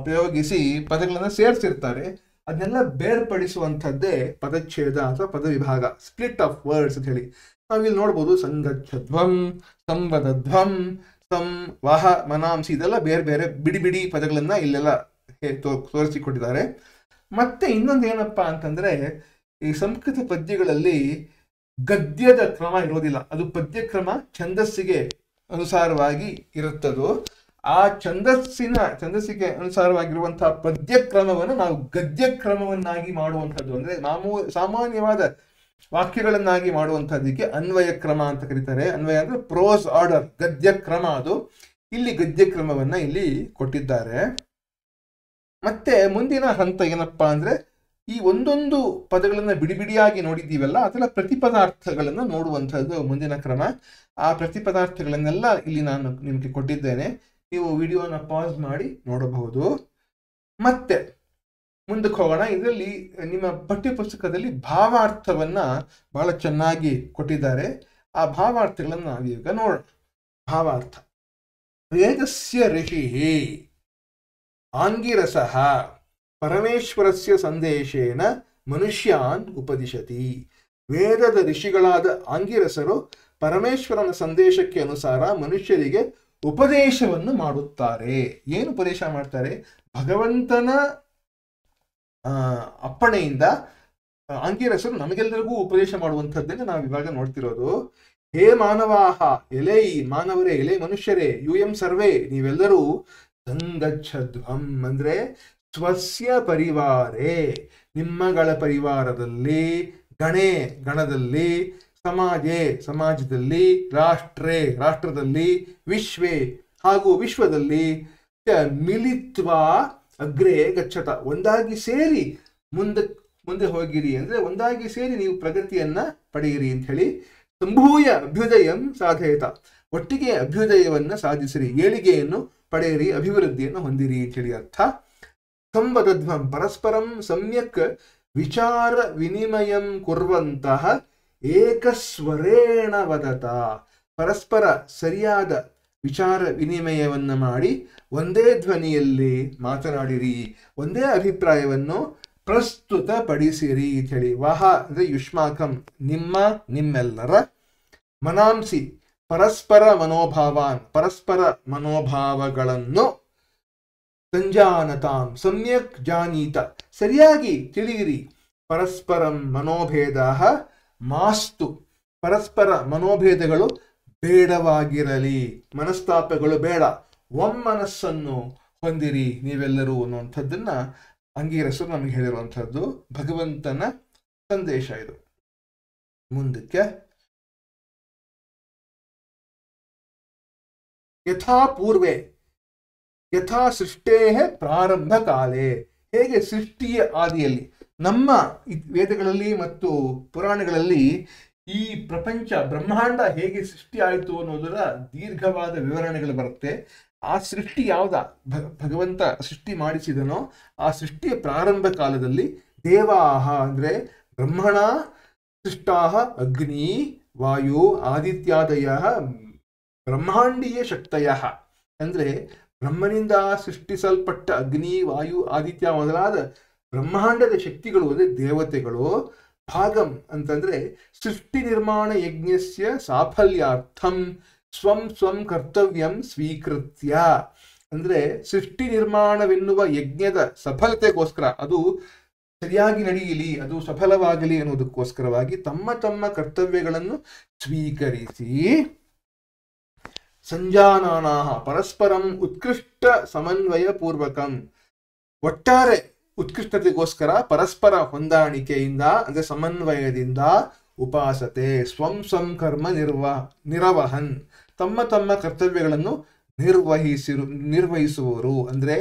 ಪ್ರಯೋಗಿಸಿ ಪದಗಳನ್ನ ಸೇರಿಸಿರ್ತಾರೆ. ಅದನ್ನೆಲ್ಲ ಬೇರ್ಪಡಿಸುವಂಥದ್ದೇ ಪದಚ್ಛೇದ ಅಥವಾ ಪದವಿಭಾಗ, ಸ್ಪ್ಲಿಟ್ ಆಫ್ ವರ್ಡ್ಸ್ ಅಂತ ಹೇಳಿ. ನಾವಿಲ್ಲಿ ನೋಡ್ಬೋದು ಸಂಗಚ್ಛಧ್ವಂ, ಸಂವದಧ್ವಂ, ವಹ, ಮನಾಂಸಿ, ಇದೆಲ್ಲ ಬೇರೆ ಬೇರೆ ಬಿಡಿ ಬಿಡಿ ಪದಗಳನ್ನ ಇಲ್ಲೆಲ್ಲ ತೋರಿಸಿಕೊಟ್ಟಿದ್ದಾರೆ. ಮತ್ತೆ ಇನ್ನೊಂದು ಏನಪ್ಪಾ ಅಂತಂದ್ರೆ, ಈ ಸಂಸ್ಕೃತ ಪದ್ಯಗಳಲ್ಲಿ ಗದ್ಯದ ಕ್ರಮ ಇರೋದಿಲ್ಲ. ಅದು ಪದ್ಯಕ್ರಮ ಛಂದಸ್ಸಿಗೆ ಅನುಸಾರವಾಗಿ ಇರುತ್ತದೋ. ಆ ಛಂದಸ್ಸಿಗೆ ಅನುಸಾರವಾಗಿರುವಂತಹ ಪದ್ಯಕ್ರಮವನ್ನು ನಾವು ಗದ್ಯಕ್ರಮವನ್ನಾಗಿ ಮಾಡುವಂಥದ್ದು, ಅಂದ್ರೆ ಸಾಮಾನ್ಯವಾದ ವಾಕ್ಯಗಳನ್ನಾಗಿ ಮಾಡುವಂಥದ್ದಕ್ಕೆ ಅನ್ವಯ ಕ್ರಮ ಅಂತ ಕರೀತಾರೆ. ಅನ್ವಯ ಅಂದ್ರೆ ಪ್ರೋಸ್ ಆರ್ಡರ್, ಗದ್ಯಕ್ರಮ. ಅದು ಇಲ್ಲಿ ಗದ್ಯಕ್ರಮವನ್ನ ಇಲ್ಲಿ ಕೊಟ್ಟಿದ್ದಾರೆ. ಮತ್ತೆ ಮುಂದಿನ ಹಂತ ಏನಪ್ಪಾ ಅಂದ್ರೆ, ಈ ಒಂದೊಂದು ಪದಗಳನ್ನ ಬಿಡಿಬಿಡಿಯಾಗಿ ನೋಡಿದ್ದೀವಲ್ಲ, ಅದರ ಪ್ರತಿಪದಾರ್ಥಗಳನ್ನ ನೋಡುವಂಥದ್ದು ಮುಂದಿನ ಕ್ರಮ. ಆ ಪ್ರತಿಪದಾರ್ಥಗಳನ್ನೆಲ್ಲ ಇಲ್ಲಿ ನಾನು ನಿಮಗೆ ಕೊಟ್ಟಿದ್ದೇನೆ. ನೀವು ವಿಡಿಯೋನ ಪಾಸ್ ಮಾಡಿ ನೋಡಬಹುದು. ಮತ್ತೆ ಮುಂದಕ್ಕೆ ಹೋಗೋಣ. ಇದರಲ್ಲಿ ನಿಮ್ಮ ಪಠ್ಯ ಪುಸ್ತಕದಲ್ಲಿ ಭಾವಾರ್ಥವನ್ನ ಬಹಳ ಚೆನ್ನಾಗಿ ಕೊಟ್ಟಿದ್ದಾರೆ. ಆ ಭಾವಾರ್ಥಗಳನ್ನ ನಾವೀಗ ನೋಡೋಣ. ಭಾವಾರ್ಥ. ವೇದಸ್ಯ ಋಷಿ ಆಂಗಿರಸಃ ಪರಮೇಶ್ವರಸ್ಯ ಸಂದೇಶೇನ ಮನುಷ್ಯಾನ್ ಉಪದಿಶತಿ. ವೇದದ ಋಷಿಗಳಾದ ಆಂಗಿರಸರು ಪರಮೇಶ್ವರನ ಸಂದೇಶಕ್ಕೆ ಅನುಸಾರ ಮನುಷ್ಯರಿಗೆ ಉಪದೇಶವನ್ನು ಮಾಡುತ್ತಾರೆ. ಏನು ಉಪದೇಶ ಮಾಡ್ತಾರೆ? ಭಗವಂತನ ಅಪ್ಪಣೆಯಿಂದ ಆಂಗಿರಸರು ನಮಗೆಲ್ಲರಿಗೂ ಉಪದೇಶ ಮಾಡುವಂಥದ್ದನ್ನು ನಾವು ಇವಾಗ ನೋಡ್ತಿರೋದು. ಹೇ ಮಾನವಾಹ, ಎಲೈ ಮಾನವರೇ, ಎಲೆ ಮನುಷ್ಯರೇ, ಯೂಯಂ ಸರ್ವೇ, ನೀವೆಲ್ಲರೂ ಸಂಗಚ್ಛಧ್ವಂ ಅಂದ್ರೆ ಸ್ವಸ್ಯ ಪರಿವಾರೇ, ನಿಮ್ಮಗಳ ಪರಿವಾರದಲ್ಲಿ, ಗಣದಲ್ಲಿ, ಸಮಾಜದಲ್ಲಿ, ರಾಷ್ಟ್ರದಲ್ಲಿ, ವಿಶ್ವೇ ಹಾಗೂ ವಿಶ್ವದಲ್ಲಿ, ಮಿಲಿತ್ವಾ ಅಗ್ರೇ ಗಚ್ಚತ, ಒಂದಾಗಿ ಸೇರಿ ಮುಂದೆ ಹೋಗಿರಿ, ಅಂದ್ರೆ ಒಂದಾಗಿ ಸೇರಿ ನೀವು ಪ್ರಗತಿಯನ್ನ ಪಡೆಯಿರಿ ಅಂತ ಹೇಳಿ. ಸಂಭೂಯ ಅಭ್ಯುದಯಂ ಸಾಧಯತ, ಒಟ್ಟಿಗೆ ಅಭ್ಯುದಯವನ್ನ ಸಾಧಿಸಿರಿ, ಏಳಿಗೆಯನ್ನು ಪಡೆಯಿರಿ, ಅಭಿವೃದ್ಧಿಯನ್ನು ಹೊಂದಿರಿ ಅಂತ ಹೇಳಿ ಅರ್ಥ. ಸಂವದಧ್ವಂ ಪರಸ್ಪರಂ ಸಮ್ಯಕ್ ವಿಚಾರ ವಿನಿಮಯಂ ಕುರ್ವಂತಹ ಏಕಸ್ವರೇಣ ವದತ, ಪರಸ್ಪರ ಸರಿಯಾದ ವಿಚಾರ ವಿನಿಮಯವನ್ನ ಮಾಡಿ ಒಂದೇ ಧ್ವನಿಯಲ್ಲಿ ಮಾತನಾಡಿರಿ, ಒಂದೇ ಅಭಿಪ್ರಾಯವನ್ನು ಪ್ರಸ್ತುತಪಡಿಸಿರಿ ಅಂತ ಹೇಳಿ. ವಾಹ ಅಂದ್ರೆ ಯುಷ್ಮಾಕಂ, ನಿಮ್ಮೆಲ್ಲರ, ಮನಾಂಸಿ ಪರಸ್ಪರ ಮನೋಭಾವಾನ್, ಪರಸ್ಪರ ಮನೋಭಾವಗಳನ್ನು, ಸಂಜಾನತಾಂ ಸಮ್ಯಕ್ ಜಾನೀತ, ಸರಿಯಾಗಿ ತಿಳಿಯಿರಿ, ಪರಸ್ಪರಂ ಮನೋಭೇದ ಮಾಸ್ತು, ಪರಸ್ಪರ ಮನೋಭೇದಗಳು ಬೇಡವಾಗಿರಲಿ, ಮನಸ್ತಾಪಗಳು ಬೇಡ, ಒಮ್ಮನಸ್ಸನ್ನು ಹೊಂದಿರಿ ನೀವೆಲ್ಲರೂ ಅನ್ನುವಂಥದ್ದನ್ನ ಅಂಗೀರಸರು ನಮಗೆ ಹೇಳಿರುವಂಥದ್ದು ಭಗವಂತನ ಸಂದೇಶ ಇದು. ಮುಂದಕ್ಕೆ ಯಥಾ ಪೂರ್ವೆ ಯಥಾ ಸೃಷ್ಟೇ ಪ್ರಾರಂಭ ಕಾಲೇ, ಹೇಗೆ ಸೃಷ್ಟಿಯ ಆದಿಯಲ್ಲಿ, ನಮ್ಮ ವೇದಗಳಲ್ಲಿ ಮತ್ತು ಪುರಾಣಗಳಲ್ಲಿ ಈ ಪ್ರಪಂಚ ಬ್ರಹ್ಮಾಂಡ ಹೇಗೆ ಸೃಷ್ಟಿ ಆಯಿತು ಅನ್ನೋದರ ದೀರ್ಘವಾದ ವಿವರಣೆಗಳು ಬರುತ್ತೆ. ಆ ಸೃಷ್ಟಿ ಯಾವ್ದ ಭಗವಂತ ಸೃಷ್ಟಿ ಮಾಡಿಸಿದನೋ ಆ ಸೃಷ್ಟಿಯ ಪ್ರಾರಂಭ ಕಾಲದಲ್ಲಿ ದೇವಾಹ ಅಂದ್ರೆ ಬ್ರಹ್ಮಣ ಸೃಷ್ಟಾಹ ಅಗ್ನಿ ವಾಯು ಆದಿತ್ಯಾದಯ ಬ್ರಹ್ಮಾಂಡೀಯ ಶಕ್ತಯ, ಅಂದ್ರೆ ಬ್ರಹ್ಮನಿಂದ ಸೃಷ್ಟಿಸಲ್ಪಟ್ಟ ಅಗ್ನಿ ವಾಯು ಆದಿತ್ಯ ಮೊದಲಾದ ಬ್ರಹ್ಮಾಂಡದ ಶಕ್ತಿಗಳು ಅಂದ್ರೆ ದೇವತೆಗಳು. ಭಾಗಂ ಅಂತಂದ್ರೆ ಸೃಷ್ಟಿ ನಿರ್ಮಾಣ ಯಜ್ಞಸ್ಯ ಸಾಫಲ್ಯಾರ್ಥಂ ಸ್ವಂ ಕರ್ತವ್ಯಂ ಸ್ವೀಕೃತ್ಯ, ಅಂದ್ರೆ ಸೃಷ್ಟಿ ನಿರ್ಮಾಣವೆನ್ನುವ ಯಜ್ಞದ ಸಫಲತೆಗೋಸ್ಕರ, ಅದು ಸರಿಯಾಗಿ ನಡೆಯಲಿ, ಅದು ಸಫಲವಾಗಲಿ ಅನ್ನೋದಕ್ಕೋಸ್ಕರವಾಗಿ ತಮ್ಮ ಕರ್ತವ್ಯಗಳನ್ನು ಸ್ವೀಕರಿಸಿ, ಸಂಜಾನಾನಾಹ ಪರಸ್ಪರಂ ಉತ್ಕೃಷ್ಟ ಸಮನ್ವಯ ಪೂರ್ವಕಂ, ಒಟ್ಟಾರೆ ಉತ್ಕೃಷ್ಟತೆಗೋಸ್ಕರ ಪರಸ್ಪರ ಹೊಂದಾಣಿಕೆಯಿಂದ ಅಂದ್ರೆ ಸಮನ್ವಯದಿಂದ, ಉಪಾಸತೆ ಸ್ವಂ ಕರ್ಮ ನಿರ್ವಹನ್, ತಮ್ಮ ಕರ್ತವ್ಯಗಳನ್ನು ನಿರ್ವಹಿಸುವರು, ಅಂದ್ರೆ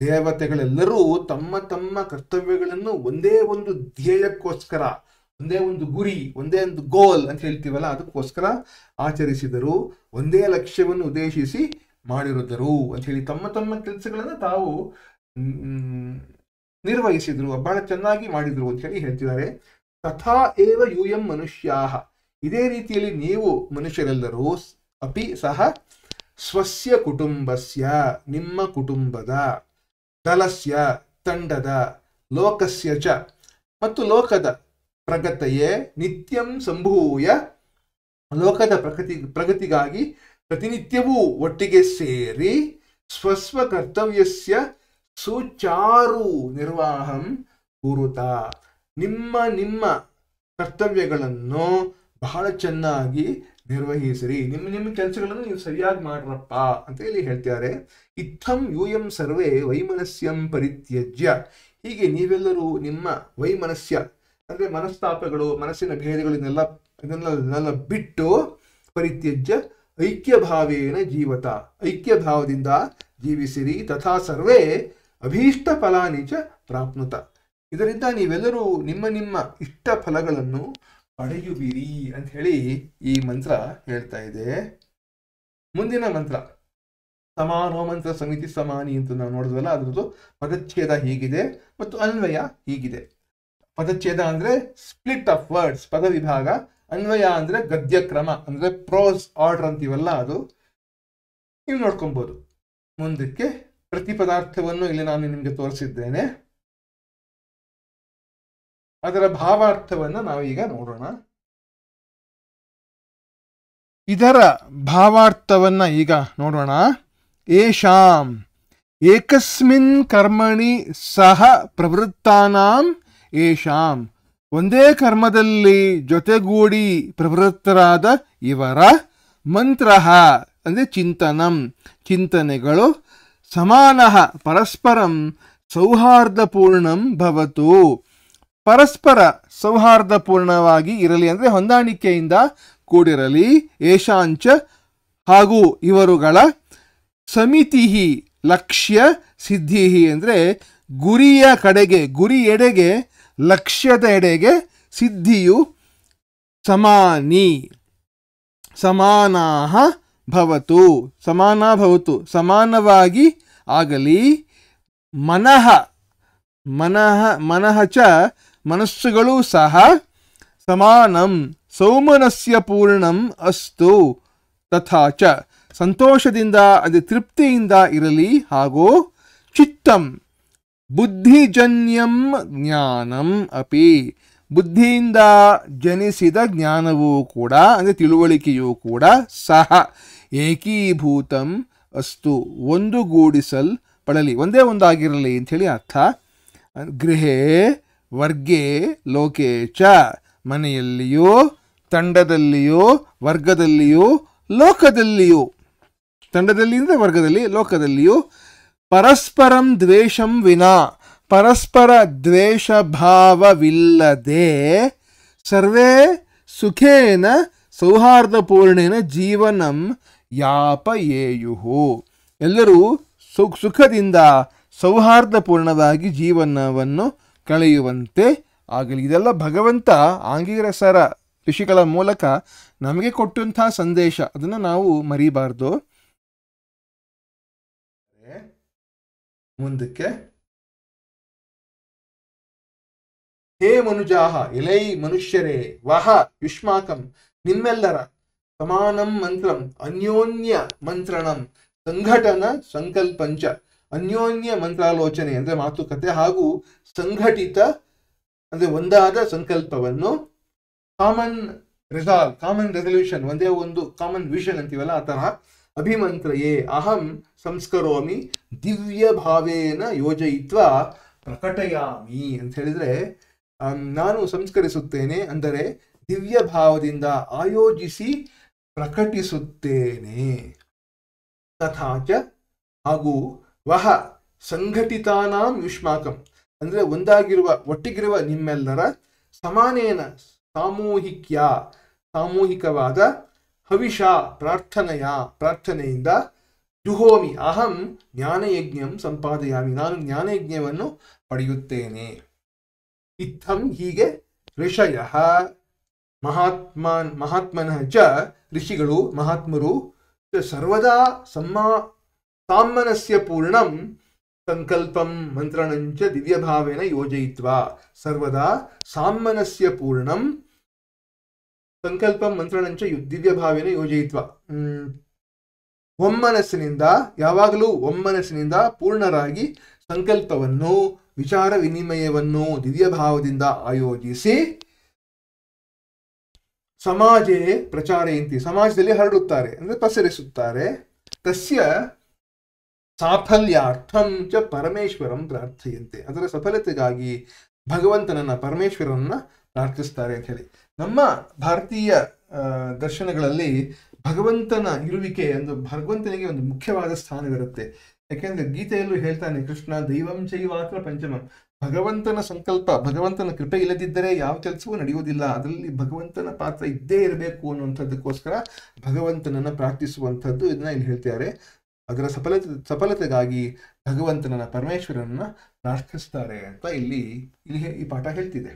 ದೇವತೆಗಳೆಲ್ಲರೂ ತಮ್ಮ ಕರ್ತವ್ಯಗಳನ್ನು ಒಂದೇ ಒಂದು ಧ್ಯೇಯಕ್ಕೋಸ್ಕರ, ಒಂದೇ ಒಂದು ಗುರಿ, ಒಂದೇ ಒಂದು ಗೋಲ್ ಅಂತ ಹೇಳ್ತೀವಲ್ಲ, ಅದಕ್ಕೋಸ್ಕರ ಆಚರಿಸಿದರು, ಒಂದೇ ಲಕ್ಷ್ಯವನ್ನು ಉದ್ದೇಶಿಸಿ ಮಾಡಿರುದರು ಅಂತ ಹೇಳಿ ತಮ್ಮ ತಮ್ಮ ಕೆಲಸಗಳನ್ನು ತಾವು ನಿರ್ವಹಿಸಿದ್ರು, ಬಹಳ ಚೆನ್ನಾಗಿ ಮಾಡಿದ್ರು ಅಂತ ಹೇಳಿ ಹೇಳ್ತಿದ್ದಾರೆ. ತಥಾ ಏವ ಯೂಯಂ ಮನುಷ್ಯಾಹ, ಇದೇ ರೀತಿಯಲ್ಲಿ ನೀವು ಮನುಷ್ಯರೆಲ್ಲರೂ ಅಪಿ ಸಹ ಸ್ವಸ್ಯ ಕುಟುಂಬಸ್ಯ, ನಿಮ್ಮ ಕುಟುಂಬದ, ದಲಸ್ಯ ತಂಡದ, ಲೋಕಸ್ಯ ಚ ಮತ್ತು ಲೋಕದ ಪ್ರಗತಿಯೇ ನಿತ್ಯಂ ಸಂಭೂಯ, ಲೋಕದ ಪ್ರಗತಿಗಾಗಿ ಪ್ರತಿನಿತ್ಯವೂ ಒಟ್ಟಿಗೆ ಸೇರಿ ಸ್ವಸ್ವ ಕರ್ತವ್ಯಸ್ಯ ಸುಚಾರು ನಿರ್ವಾಹಂ ಕುರುತ, ನಿಮ್ಮ ನಿಮ್ಮ ಕರ್ತವ್ಯಗಳನ್ನು ಬಹಳ ಚೆನ್ನಾಗಿ ನಿರ್ವಹಿಸಿರಿ, ನಿಮ್ಮ ನಿಮ್ಮ ಕೆಲಸಗಳನ್ನು ನೀವು ಸರಿಯಾಗಿ ಮಾಡ್ರಪ್ಪ ಅಂತ ಹೇಳಿ ಹೇಳ್ತಾರೆ. ಇತ್ತಂ ಯೂಯಂ ಸರ್ವೇ ವೈಮನಸ್ಯಂ ಪರಿತ್ಯಜ್ಯ, ಹೀಗೆ ನೀವೆಲ್ಲರೂ ನಿಮ್ಮ ವೈಮನಸ್ಯ ಅಂದರೆ ಮನಸ್ತಾಪಗಳು, ಮನಸ್ಸಿನ ಭೇದಗಳನ್ನೆಲ್ಲ ಬಿಟ್ಟು ಪರಿತ್ಯಜ್ಯ ಐಕ್ಯಭಾವೇನ ಜೀವತ, ಐಕ್ಯಭಾವದಿಂದ ಜೀವಿಸಿರಿ. ತಥಾ ಸರ್ವೇ ಅಭೀಷ್ಟ ಫಲಾನಿ ಚ ಪ್ರಾಪ್ನುತ, ಇದರಿಂದ ನೀವೆಲ್ಲರೂ ನಿಮ್ಮ ನಿಮ್ಮ ಇಷ್ಟ ಫಲಗಳನ್ನು ಪಡೆಯುವಿರಿ ಅಂತ ಹೇಳಿ ಈ ಮಂತ್ರ ಹೇಳ್ತಾ ಇದೆ. ಮುಂದಿನ ಮಂತ್ರ ಸಮಾನೋ ಮಂತ್ರ ಸಮಿತಿ ಸಮಾನಿ ಅಂತ ನಾವು ನೋಡಿದ್ವಲ್ಲ, ಅದರದ್ದು ಪದಚ್ಛೇದ ಹೀಗಿದೆ ಮತ್ತು ಅನ್ವಯ ಹೀಗಿದೆ. ಪದಚ್ಛೇದ ಅಂದ್ರೆ ಸ್ಪ್ಲಿಟ್ ಆಫ್ ವರ್ಡ್ಸ್, ಪದ ವಿಭಾಗ. ಅನ್ವಯ ಅಂದ್ರೆ ಗದ್ಯ ಕ್ರಮ, ಅಂದ್ರೆ ಪ್ರೋಸ್ ಆರ್ಡರ್ ಅಂತೀವಲ್ಲ, ಅದು ನೀವು ನೋಡ್ಕೊಬಹುದು. ಮುಂದಕ್ಕೆ ಪ್ರತಿ ಪದಾರ್ಥವನ್ನು ಇಲ್ಲಿ ನಾನು ನಿಮಗೆ ತೋರಿಸಿದ್ದೇನೆ, ಅದರ ಭಾವಾರ್ಥವನ್ನು ನಾವೀಗ ನೋಡೋಣ. ಇದರ ಭಾವಾರ್ಥವನ್ನ ಈಗ ನೋಡೋಣ. ಏಷಾಂ ಏಕಸ್ಮಿನ್ ಕರ್ಮಣಿ ಸಹ ಪ್ರವೃತ್ತಾನಾಂ, ಏಷಾಂ ಒಂದೇ ಕರ್ಮದಲ್ಲಿ ಜೊತೆಗೂಡಿ ಪ್ರವೃತ್ತರಾದ ಇವರ, ಮಂತ್ರ ಅಂದರೆ ಚಿಂತನಂ ಚಿಂತನೆಗಳು, ಸಮಾನಃ ಪರಸ್ಪರಂ ಸೌಹಾರ್ದಪೂರ್ಣಂ ಭವತು, ಪರಸ್ಪರ ಸೌಹಾರ್ದಪೂರ್ಣವಾಗಿ ಇರಲಿ ಅಂದರೆ ಹೊಂದಾಣಿಕೆಯಿಂದ ಕೂಡಿರಲಿ. ಏಷಾಂಚ ಹಾಗೂ ಇವರುಗಳ, ಸಮಿತಿ ಲಕ್ಷ್ಯ ಸಿದ್ಧಿ ಅಂದರೆ ಗುರಿಯ ಕಡೆಗೆ, ಗುರಿ ಎಡೆಗೆ, ಲಕ್ಷ್ಯದ ಎಡೆಗೆ ಸಿದ್ಧಿಯು, ಸಮಾನಿ ಸಮಾನಾಹ ಭವತು, ಸಮಾನ ಭವತು ಸಮಾನವಾಗಿ ಆಗಲಿ. ಮನಃ ಮನಃ ಮನಃ ಚ ಮನಸ್ಸುಗಳು ಸಹ, ಸಮಾನಂ ಸೌಮನಸ್ಯ ಪೂರ್ಣಂ ಅಸ್ತು, ತಥಾ ಚ ಸಂತೋಷದಿಂದ ಅದು ತೃಪ್ತಿಯಿಂದ ಇರಲಿ. ಹಾಗೂ ಚಿತ್ತಂ ಬುದ್ಧಿಜನ್ಯಂ ಜ್ಞಾನಂ ಅಪಿ, ಬುದ್ಧಿಯಿಂದ ಜನಿಸಿದ ಜ್ಞಾನವೂ ಕೂಡ ಅಂದರೆ ತಿಳುವಳಿಕೆಯೂ ಕೂಡ, ಸಹ ಏಕೀಭೂತಂ ಅಸ್ತು ಒಂದುಗೂಡಿಸಲ್ಪಡಲಿ, ಒಂದೇ ಒಂದಾಗಿರಲಿ ಅಂಥೇಳಿ ಅರ್ಥ. ಗೃಹೇ ವರ್ಗೇ ಲೋಕೇ ಚ, ಮನೆಯಲ್ಲಿಯೋ ತಂಡದಲ್ಲಿಯೋ ವರ್ಗದಲ್ಲಿಯೋ ಲೋಕದಲ್ಲಿಯೋ, ತಂಡದಲ್ಲಿ ಅಂದರೆ ವರ್ಗದಲ್ಲಿ, ಲೋಕದಲ್ಲಿಯೋ ಪರಸ್ಪರಂ ದ್ವೇಷಂ ವಿನಾ, ಪರಸ್ಪರ ದ್ವೇಷ ಭಾವವಿಲ್ಲದೆ, ಸರ್ವೇ ಸುಖೇನ ಸೌಹಾರ್ದಪೂರ್ಣೇನ ಜೀವನಂ ಯಾಪಯೇಯುಹು, ಎಲ್ಲರೂ ಸುಖದಿಂದ ಸೌಹಾರ್ದಪೂರ್ಣವಾಗಿ ಜೀವನವನ್ನು ಕಳೆಯುವಂತೆ ಆಗಲಿ. ಇದೆಲ್ಲ ಭಗವಂತ ಆಂಗಿರಸರ ಋಷಿಗಳ ಮೂಲಕ ನಮಗೆ ಕೊಟ್ಟಂತಹ ಸಂದೇಶ, ಅದನ್ನು ನಾವು ಮರಿಬಾರ್ದು. ಮುಂದಕ್ಕೆ ಹೇ ಮನುಜಾಹ, ಎಲೈ ಮನುಷ್ಯರೇ, ವಹ ಯುಷ್ಮಾಕಂ ನಿಮ್ಮೆಲ್ಲರ, ಸಮಾನಂ ಮಂತ್ರಂ ಅನ್ಯೋನ್ಯ ಮಂತ್ರಣಂ, ಸಂಘಟನ ಸಂಕಲ್ಪಂಚ, ಅನ್ಯೋನ್ಯ ಮಂತ್ರಾಲೋಚನೆ ಅಂದರೆ ಮಾತುಕತೆ, ಹಾಗೂ ಸಂಘಟಿತ ಅಂದರೆ ಒಂದಾದ ಸಂಕಲ್ಪವನ್ನು, ಕಾಮನ್ ರಿಸಾಲ್ವ್, ಕಾಮನ್ ರೆಸಲ್ಯೂಷನ್, ಒಂದೇ ಒಂದು ಕಾಮನ್ ವಿಷನ್ ಅಂತೀವಲ್ಲ ಆ ತರಹ, ಅಭಿಮಂತ್ರಯೇ ಅಹಂ ಸಂಸ್ಕರೋಮಿ ದಿವ್ಯ ಭಾವೇನ ಯೋಜಯಿತ್ವ ಪ್ರಕಟಯಾಮಿ ಅಂತ ಹೇಳಿದ್ರೆ, ನಾನು ಸಂಸ್ಕರಿಸುತ್ತೇನೆ ಅಂದರೆ ದಿವ್ಯ ಭಾವದಿಂದ ಆಯೋಜಿಸಿ ಪ್ರಕಟಿಸುತ್ತೇನೆ. ತಥಾಚ ಹಾಗೂ ವಹ ಸಂಘಟಿತಾನಾಂ ಯುಷ್ಮಾಕಂ ಅಂದರೆ ಒಂದಾಗಿರುವ ಒಟ್ಟಿಗಿರುವ ನಿಮ್ಮೆಲ್ಲರ, ಸಮಾನೇನ ಸಾಮೂಹಿಕವಾದ ಹವಿಷ ಪ್ರಾರ್ಥನೆಯಿಂದ, ಜುಹೋಮಿ ಅಹಂ ಜ್ಞಾನಯಜ್ಞಂ ಸಂಪಾದಯಾಮಿ ನಾನು ಜ್ಞಾನಯಜ್ಞವನ್ನು ಪಡೆಯುತ್ತೇನೆ. ಇತ್ತಂ ಹೀಗೆ ಋಷಯಃ ಮಹಾತ್ಮನಃ ಚ ಋಷಿಗಳು ಮಹಾತ್ಮರು ಸರ್ವದಾ ಸಾಮನಸ್ಯ ಪೂರ್ಣಂ ಸಂಕಲ್ಪಂ ಮಂತ್ರಣಂಚ ದಿವ್ಯಭಾವೇನ ಯೋಜಯಿತ್ವಾ ಸರ್ವದಾ ಸಾಮನಸ್ಯ ಪೂರ್ಣಂ ಸಂಕಲ್ಪಂ ಮಂತ್ರಣಂಚ ದಿವ್ಯಭಾವೇನ ಯೋಜಯಿತ್ವಾ ಒಮ್ಮನಸ್ಸಿನಿಂದ ಯಾವಾಗಲೂ ಒಮ್ಮನಸ್ಸಿನಿಂದ ಪೂರ್ಣರಾಗಿ ಸಂಕಲ್ಪವನ್ನು ವಿಚಾರ ವಿನಿಮಯವನ್ನು ದಿವ್ಯಭಾವದಿಂದ ಆಯೋಜಿಸಿ ಸಮಾಜೇ ಪ್ರಚಾರಯಂತಿ ಸಮಾಜದಲ್ಲಿ ಹರಡುತ್ತಾರೆ ಅಂದರೆ ಪಸರಿಸುತ್ತಾರೆ ತಸ್ಯ ಸಾಫಲ್ಯಾರ್ಥಂ ಚ ಪರಮೇಶ್ವರಂ ಪ್ರಾರ್ಥಯಂತೆ ಅದರ ಸಫಲತೆಗಾಗಿ ಭಗವಂತನನ್ನ ಪರಮೇಶ್ವರನನ್ನ ಪ್ರಾರ್ಥಿಸ್ತಾರೆ ಅಂತ ಹೇಳಿ ನಮ್ಮ ಭಾರತೀಯ ದರ್ಶನಗಳಲ್ಲಿ ಭಗವಂತನ ಇರುವಿಕೆ ಭಗವಂತನಿಗೆ ಒಂದು ಮುಖ್ಯವಾದ ಸ್ಥಾನವಿರುತ್ತೆ. ಯಾಕೆಂದ್ರೆ ಗೀತೆಯಲ್ಲೂ ಹೇಳ್ತಾನೆ ಕೃಷ್ಣ ದೈವಂ ಚೈವಾತ್ರ ಪಂಚಮಂ ಭಗವಂತನ ಸಂಕಲ್ಪ ಭಗವಂತನ ಕೃಪೆ ಇಲ್ಲದಿದ್ದರೆ ಯಾವ ಕೆಲಸವೂ ನಡೆಯುವುದಿಲ್ಲ. ಅದರಲ್ಲಿ ಭಗವಂತನ ಪಾತ್ರ ಇದ್ದೇ ಇರಬೇಕು ಅನ್ನುವಂಥದ್ದಕ್ಕೋಸ್ಕರ ಭಗವಂತನನ್ನ ಪ್ರಾರ್ಥಿಸುವಂಥದ್ದು ಇದನ್ನ ಇಲ್ಲಿ ಹೇಳ್ತಾರೆ. ಅದರ ಸಫಲತೆಗಾಗಿ ಭಗವಂತನನ್ನ ಪರಮೇಶ್ವರನನ್ನ ಪ್ರಾರ್ಥಿಸ್ತಾರೆ ಅಂತ ಇಲ್ಲಿ ಈ ಪಾಠ ಹೇಳ್ತಿದೆ.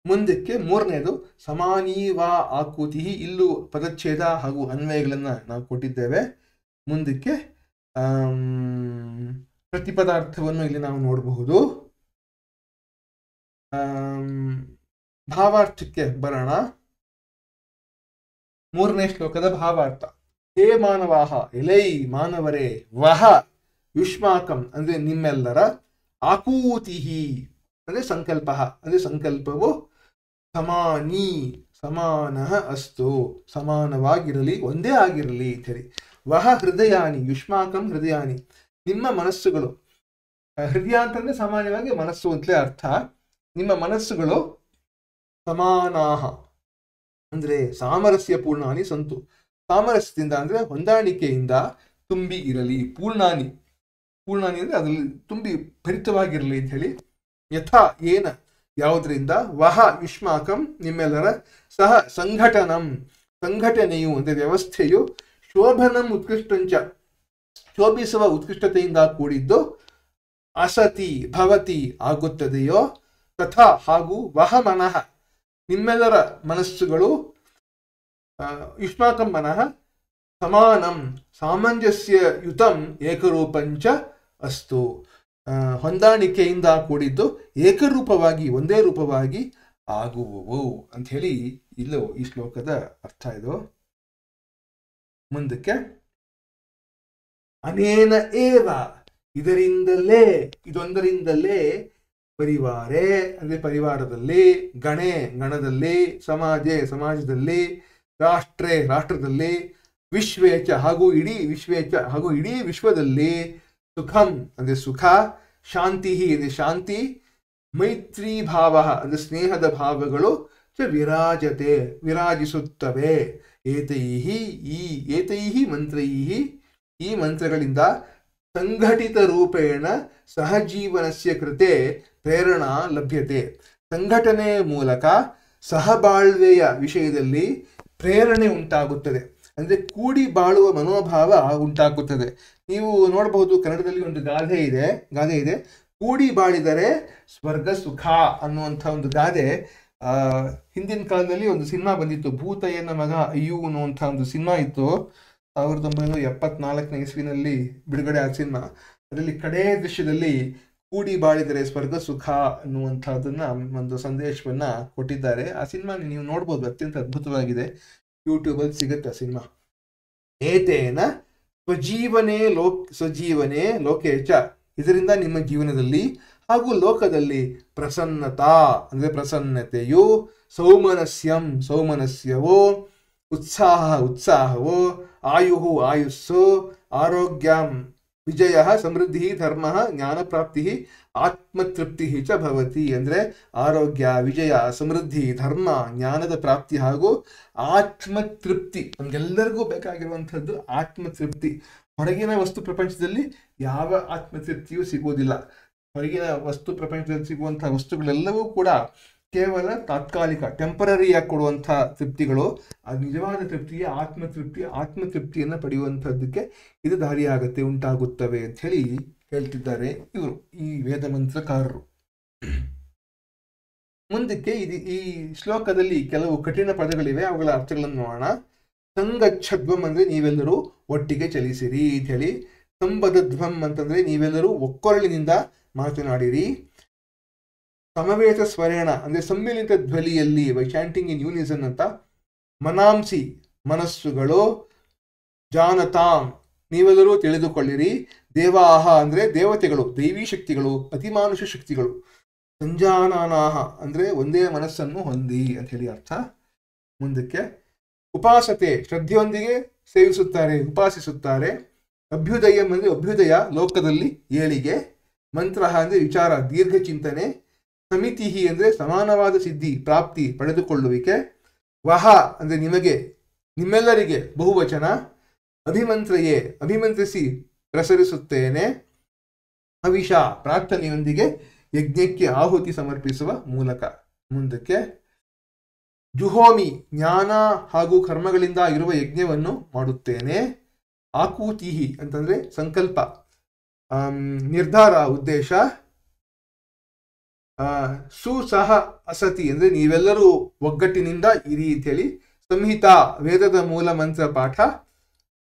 ಮುಂದಕ್ಕೆ ಮೂರನೇದು ಸಮಾನೀವಾ ಆಕೃತಿ. ಇಲ್ಲೂ ಪದಚ್ಛೇದ ಹಾಗೂ ಅನ್ವಯಗಳನ್ನ ನಾವು ಕೊಟ್ಟಿದ್ದೇವೆ. ಮುಂದಕ್ಕೆ ಪ್ರತಿಪದಾರ್ಥವನ್ನು ಇಲ್ಲಿ ನಾವು ನೋಡಬಹುದು. ಭಾವಾರ್ಥಕ್ಕೆ ಬರೋಣ. ಮೂರನೇ ಶ್ಲೋಕದ ಭಾವಾರ್ಥ. ಹೇ ಮಾನವಾಹ ಎಲೈ ಮಾನವರೇ, ವಹ ಯುಷ್ಮಾಕಂ ಅಂದ್ರೆ ನಿಮ್ಮೆಲ್ಲರ, ಆಕೂತಿ ಅಂದ್ರೆ ಸಂಕಲ್ಪ ಅಂದ್ರೆ ಸಂಕಲ್ಪವು ಸಮಾನಿ ಸಮಾನ ಅಸ್ತು ಸಮಾನವಾಗಿರಲಿ ಒಂದೇ ಆಗಿರಲಿ ಅಂತ ಹೇಳಿ. ವಹ ಹೃದಯಾನಿ ಯುಷ್ಮಾಕಂ ಹೃದಯಾನಿ ನಿಮ್ಮ ಮನಸ್ಸುಗಳು. ಹೃದಯ ಅಂತಂದ್ರೆ ಸಾಮಾನ್ಯವಾಗಿ ಮನಸ್ಸು ಅಂತಲೇ ಅರ್ಥ. ನಿಮ್ಮ ಮನಸ್ಸುಗಳು ಸಮಾನಾಹ ಅಂದ್ರೆ ಸಾಮರಸ್ಯ ಪೂರ್ಣಾನಿ ಸಂತು. ಸಾಮರಸ್ಯದಿಂದ ಅಂದ್ರೆ ಹೊಂದಾಣಿಕೆಯಿಂದ ತುಂಬಿ ಇರಲಿ. ಪೂರ್ಣಾನಿ ಅಂದ್ರೆ ಅದರಲ್ಲಿ ತುಂಬಿ ಭರಿತವಾಗಿರಲಿ ಅಂತ ಹೇಳಿ. ಯಥಾ ಏನ ಯಾವುದರಿಂದ, ವಹ ಯುಷ್ಮಾಕಂ ನಿಮ್ಮೆಲ್ಲರ, ಸಹ ಸಂಘಟನಂ ಸಂಘಟನೆಯು ಅಂದ್ರೆ ವ್ಯವಸ್ಥೆಯು, ಶೋಭನಂ ಉತ್ಕೃಷ್ಟಂಚ ಶೋಭಿಸುವ ಉತ್ಕೃಷ್ಟತೆಯಿಂದ ಕೂಡಿದ್ದು, ಅಸತಿ ಭವತಿ ಆಗುತ್ತದೆಯೋ, ತಥಾ ಹಾಗೂ, ವಹ ಮನಃ ನಿಮ್ಮೆಲ್ಲರ ಮನಸ್ಸುಗಳು, ಯುಷ್ಮಾಕಂ ಮನಃ ಸಮಾನಂ ಸಾಮಂಜಸ್ಯ ಯುತಂ ಏಕರೂಪಂಚ ಅಸ್ತು ಹೊಂದಾಣಿಕೆಯಿಂದ ಕೂಡಿದ್ದು ಏಕರೂಪವಾಗಿ ಒಂದೇ ರೂಪವಾಗಿ ಆಗುವುವು ಅಂತ ಹೇಳಿ ಇಲ್ಲೂ ಈ ಶ್ಲೋಕದ ಅರ್ಥ ಇದು. ಮುಂದಕ್ಕೆ ಅನೇನ ಏವ ಇದರಿಂದಲೇ ಇದೊಂದರಿಂದಲೇ, ಪರಿವಾರೇ ಅಂದ್ರೆ ಪರಿವಾರದಲ್ಲಿ, ಗಣೆ ಗಣದಲ್ಲಿ, ಸಮಾಜೆ ಸಮಾಜದಲ್ಲಿ, ರಾಷ್ಟ್ರೇ ರಾಷ್ಟ್ರದಲ್ಲಿ, ವಿಶ್ವೇಚ ಹಾಗೂ ಇಡೀ ವಿಶ್ವೇಚ ಹಾಗೂ ಇಡೀ ವಿಶ್ವದಲ್ಲಿ, ಸುಖಂ ಅಂದ್ರೆ ಸುಖ, ಶಾಂತಿ ಅಂದ್ರೆ ಶಾಂತಿ, ಮೈತ್ರಿ ಭಾವ ಅಂದ್ರೆ ಸ್ನೇಹದ ಭಾವಗಳು, ಚ ವಿರಾಜತೆ ವಿರಾಜಿಸುತ್ತವೆ. ಏತೈಹಿ ಮಂತ್ರೈಹಿ ಈ ಮಂತ್ರಗಳಿಂದ, ಸಂಘಟಿತ ರೂಪೇಣ ಸಹಜೀವನಸ್ಯ ಕೃತೆ ಪ್ರೇರಣಾ ಲಭ್ಯತೆ ಸಂಘಟನೆ ಮೂಲಕ ಸಹಬಾಳ್ವೆಯ ವಿಷಯದಲ್ಲಿ ಪ್ರೇರಣೆ ಉಂಟಾಗುತ್ತದೆ. ಅಂದ್ರೆ ಕೂಡಿ ಬಾಳುವ ಮನೋಭಾವ ಉಂಟಾಗುತ್ತದೆ. ನೀವು ನೋಡಬಹುದು ಕನ್ನಡದಲ್ಲಿ ಒಂದು ಗಾದೆ ಇದೆ, ಕೂಡಿ ಬಾಳಿದರೆ ಸ್ವರ್ಗ ಸುಖ ಅನ್ನುವಂಥ ಒಂದು ಗಾದೆ. ಹಿಂದಿನ ಕಾಲದಲ್ಲಿ ಒಂದು ಸಿನಿಮಾ ಬಂದಿತ್ತು, ಭೂತಯ್ಯನ ಮಗ ಅಯ್ಯು ಅನ್ನುವಂಥ ಒಂದು ಸಿನಿಮಾ ಇತ್ತು. 1974 ಇಸ್ವಿನಲ್ಲಿ ಬಿಡುಗಡೆ ಆದ ಸಿನಿಮಾ. ಅದರಲ್ಲಿ ಕಡೇ ದೃಶ್ಯದಲ್ಲಿ ಕೂಡಿ ಬಾಳಿದರೆ ಸ್ವರ್ಗ ಸುಖ ಅನ್ನುವಂಥದ್ದನ್ನ ಒಂದು ಸಂದೇಶವನ್ನ ಕೊಟ್ಟಿದ್ದಾರೆ. ಆ ಸಿನಿಮಾ ನೀವು ನೋಡ್ಬೋದು, ಅತ್ಯಂತ ಅದ್ಭುತವಾಗಿದೆ. ಯೂಟ್ಯೂಬಲ್ಲಿ ಸಿಗುತ್ತೆ ಆ ಸಿನಿಮಾ. ಏತೇನ ಸ್ವಜೀವನೆ ಲೋಕೇಚ ಇದರಿಂದ ನಿಮ್ಮ ಜೀವನದಲ್ಲಿ ಹಾಗೂ ಲೋಕದಲ್ಲಿ ಪ್ರಸನ್ನತಾ ಅಂದ್ರೆ ಪ್ರಸನ್ನತೆಯು, ಸೌಮನಸ್ಯವೋ, ಉತ್ಸಾಹವೋ, ಆಯುಸ್ಸು, ಆರೋಗ್ಯಂ, ವಿಜಯ, ಸಮೃದ್ಧಿ, ಧರ್ಮ, ಜ್ಞಾನ ಪ್ರಾಪ್ತಿ, ಆತ್ಮತೃಪ್ತಿ ಚ ಭವತಿ ಅಂದ್ರೆ ಆರೋಗ್ಯ, ವಿಜಯ, ಸಮೃದ್ಧಿ, ಧರ್ಮ, ಜ್ಞಾನದ ಪ್ರಾಪ್ತಿ ಹಾಗೂ ಆತ್ಮತೃಪ್ತಿ. ನಮ್ಗೆಲ್ಲರಿಗೂ ಬೇಕಾಗಿರುವಂಥದ್ದು ಆತ್ಮತೃಪ್ತಿ. ಹೊರಗಿನ ವಸ್ತು ಪ್ರಪಂಚದಲ್ಲಿ ಯಾವ ಆತ್ಮತೃಪ್ತಿಯೂ ಸಿಗುವುದಿಲ್ಲ. ಹೊರಗಿನ ವಸ್ತು ಪ್ರಪಂಚದಲ್ಲಿ ಸಿಗುವಂತಹ ವಸ್ತುಗಳೆಲ್ಲವೂ ಕೂಡ ಕೇವಲ ತಾತ್ಕಾಲಿಕ ಟೆಂಪರರಿಯಾಗಿ ಕೊಡುವಂತಹ ತೃಪ್ತಿಗಳು. ಅದು ನಿಜವಾದ ತೃಪ್ತಿಯೇ ಆತ್ಮತೃಪ್ತಿಯನ್ನು ಪಡೆಯುವಂಥದ್ದಕ್ಕೆ ಇದು ದಾರಿಯಾಗತ್ತೆ, ಉಂಟಾಗುತ್ತವೆ ಅಂತ ಹೇಳಿ ಹೇಳ್ತಿದ್ದಾರೆ ಇವರು, ಈ ವೇದ ಮಂತ್ರಕಾರರು. ಮುಂದಕ್ಕೆ ಈ ಶ್ಲೋಕದಲ್ಲಿ ಕೆಲವು ಕಠಿಣ ಪದಗಳಿವೆ, ಅವುಗಳ ಅರ್ಥಗಳನ್ನು ನೋಡೋಣ. ಸಂಗಚ್ಛಧ್ವಂ ಅಂದ್ರೆ ನೀವೆಲ್ಲರೂ ಒಟ್ಟಿಗೆ ಚಲಿಸಿರಿ ಅಂತ ಹೇಳಿ. ಸಂಬದ್ಧ್ವಂ ಅಂತಂದ್ರೆ ನೀವೆಲ್ಲರೂ ಒಕ್ಕೊರಳಿನಿಂದ ಮಾತನಾಡಿರಿ. ಸಮವೇತ ಸ್ವರೇಣ ಅಂದ್ರೆ ಸಮ್ಮಿಲಿತ ಧ್ವನಿಯಲ್ಲಿ, ಬೈ ಚಾಂಟಿಂಗ್ ಇನ್ ಯೂನಿಸನ್ ಅಂತ. ಮನಾಂಸಿ ಮನಸ್ಸುಗಳು. ಜಾನತಾಂ ನೀವೆಲ್ಲರೂ ತಿಳಿದುಕೊಳ್ಳಿರಿ. ದೇವಾಹ ಅಂದ್ರೆ ದೇವತೆಗಳು, ದೈವಿ ಶಕ್ತಿಗಳು, ಅತಿಮಾನುಷ ಶಕ್ತಿಗಳು. ಸಂಜಾನಾನಾಹ ಅಂದ್ರೆ ಒಂದೇ ಮನಸ್ಸನ್ನು ಹೊಂದಿ ಅಂತ ಹೇಳಿ ಅರ್ಥ. ಮುಂದಕ್ಕೆ ಉಪಾಸತೆ ಶ್ರದ್ಧೆಯೊಂದಿಗೆ ಸೇವಿಸುತ್ತಾರೆ, ಉಪಾಸಿಸುತ್ತಾರೆ. ಅಭ್ಯುದಯಂ ಅಂದ್ರೆ ಅಭ್ಯುದಯ, ಲೋಕದಲ್ಲಿ ಏಳಿಗೆ. ಮಂತ್ರ ಅಂದ್ರೆ ವಿಚಾರ, ದೀರ್ಘ ಚಿಂತನೆ. ಸಮಿತಿ ಅಂದ್ರೆ ಸಮಾನವಾದ ಸಿದ್ಧಿ, ಪ್ರಾಪ್ತಿ, ಪಡೆದುಕೊಳ್ಳುವಿಕೆ. ವಹ ಅಂದ್ರೆ ನಿಮಗೆ, ನಿಮ್ಮೆಲ್ಲರಿಗೆ, ಬಹುವಚನ. ಅಭಿಮಂತ್ರಯೇ ಅಭಿಮಂತ್ರಿಸಿ ಪ್ರಸರಿಸುತ್ತೇನೆ. ಹವಿಷ ಪ್ರಾರ್ಥನೆಯೊಂದಿಗೆ ಯಜ್ಞಕ್ಕೆ ಆಹುತಿ ಸಮರ್ಪಿಸುವ ಮೂಲಕ. ಮುಂದಕ್ಕೆ ಜುಹೋಮಿ ಜ್ಞಾನ ಹಾಗೂ ಕರ್ಮಗಳಿಂದ ಇರುವ ಯಜ್ಞವನ್ನು ಮಾಡುತ್ತೇನೆ. ಆಕೂತಿಹಿ ಅಂತಂದ್ರೆ ಸಂಕಲ್ಪ, ನಿರ್ಧಾರ, ಉದ್ದೇಶ. ಸುಸಹ ಅಸತಿ ಅಂದ್ರೆ ನೀವೆಲ್ಲರೂ ಒಗ್ಗಟ್ಟಿನಿಂದ ಇರಿ ಅಂತೇಳಿ. ಸಂಹಿತಾ ವೇದದ ಮೂಲ ಮಂತ್ರ ಪಾಠ.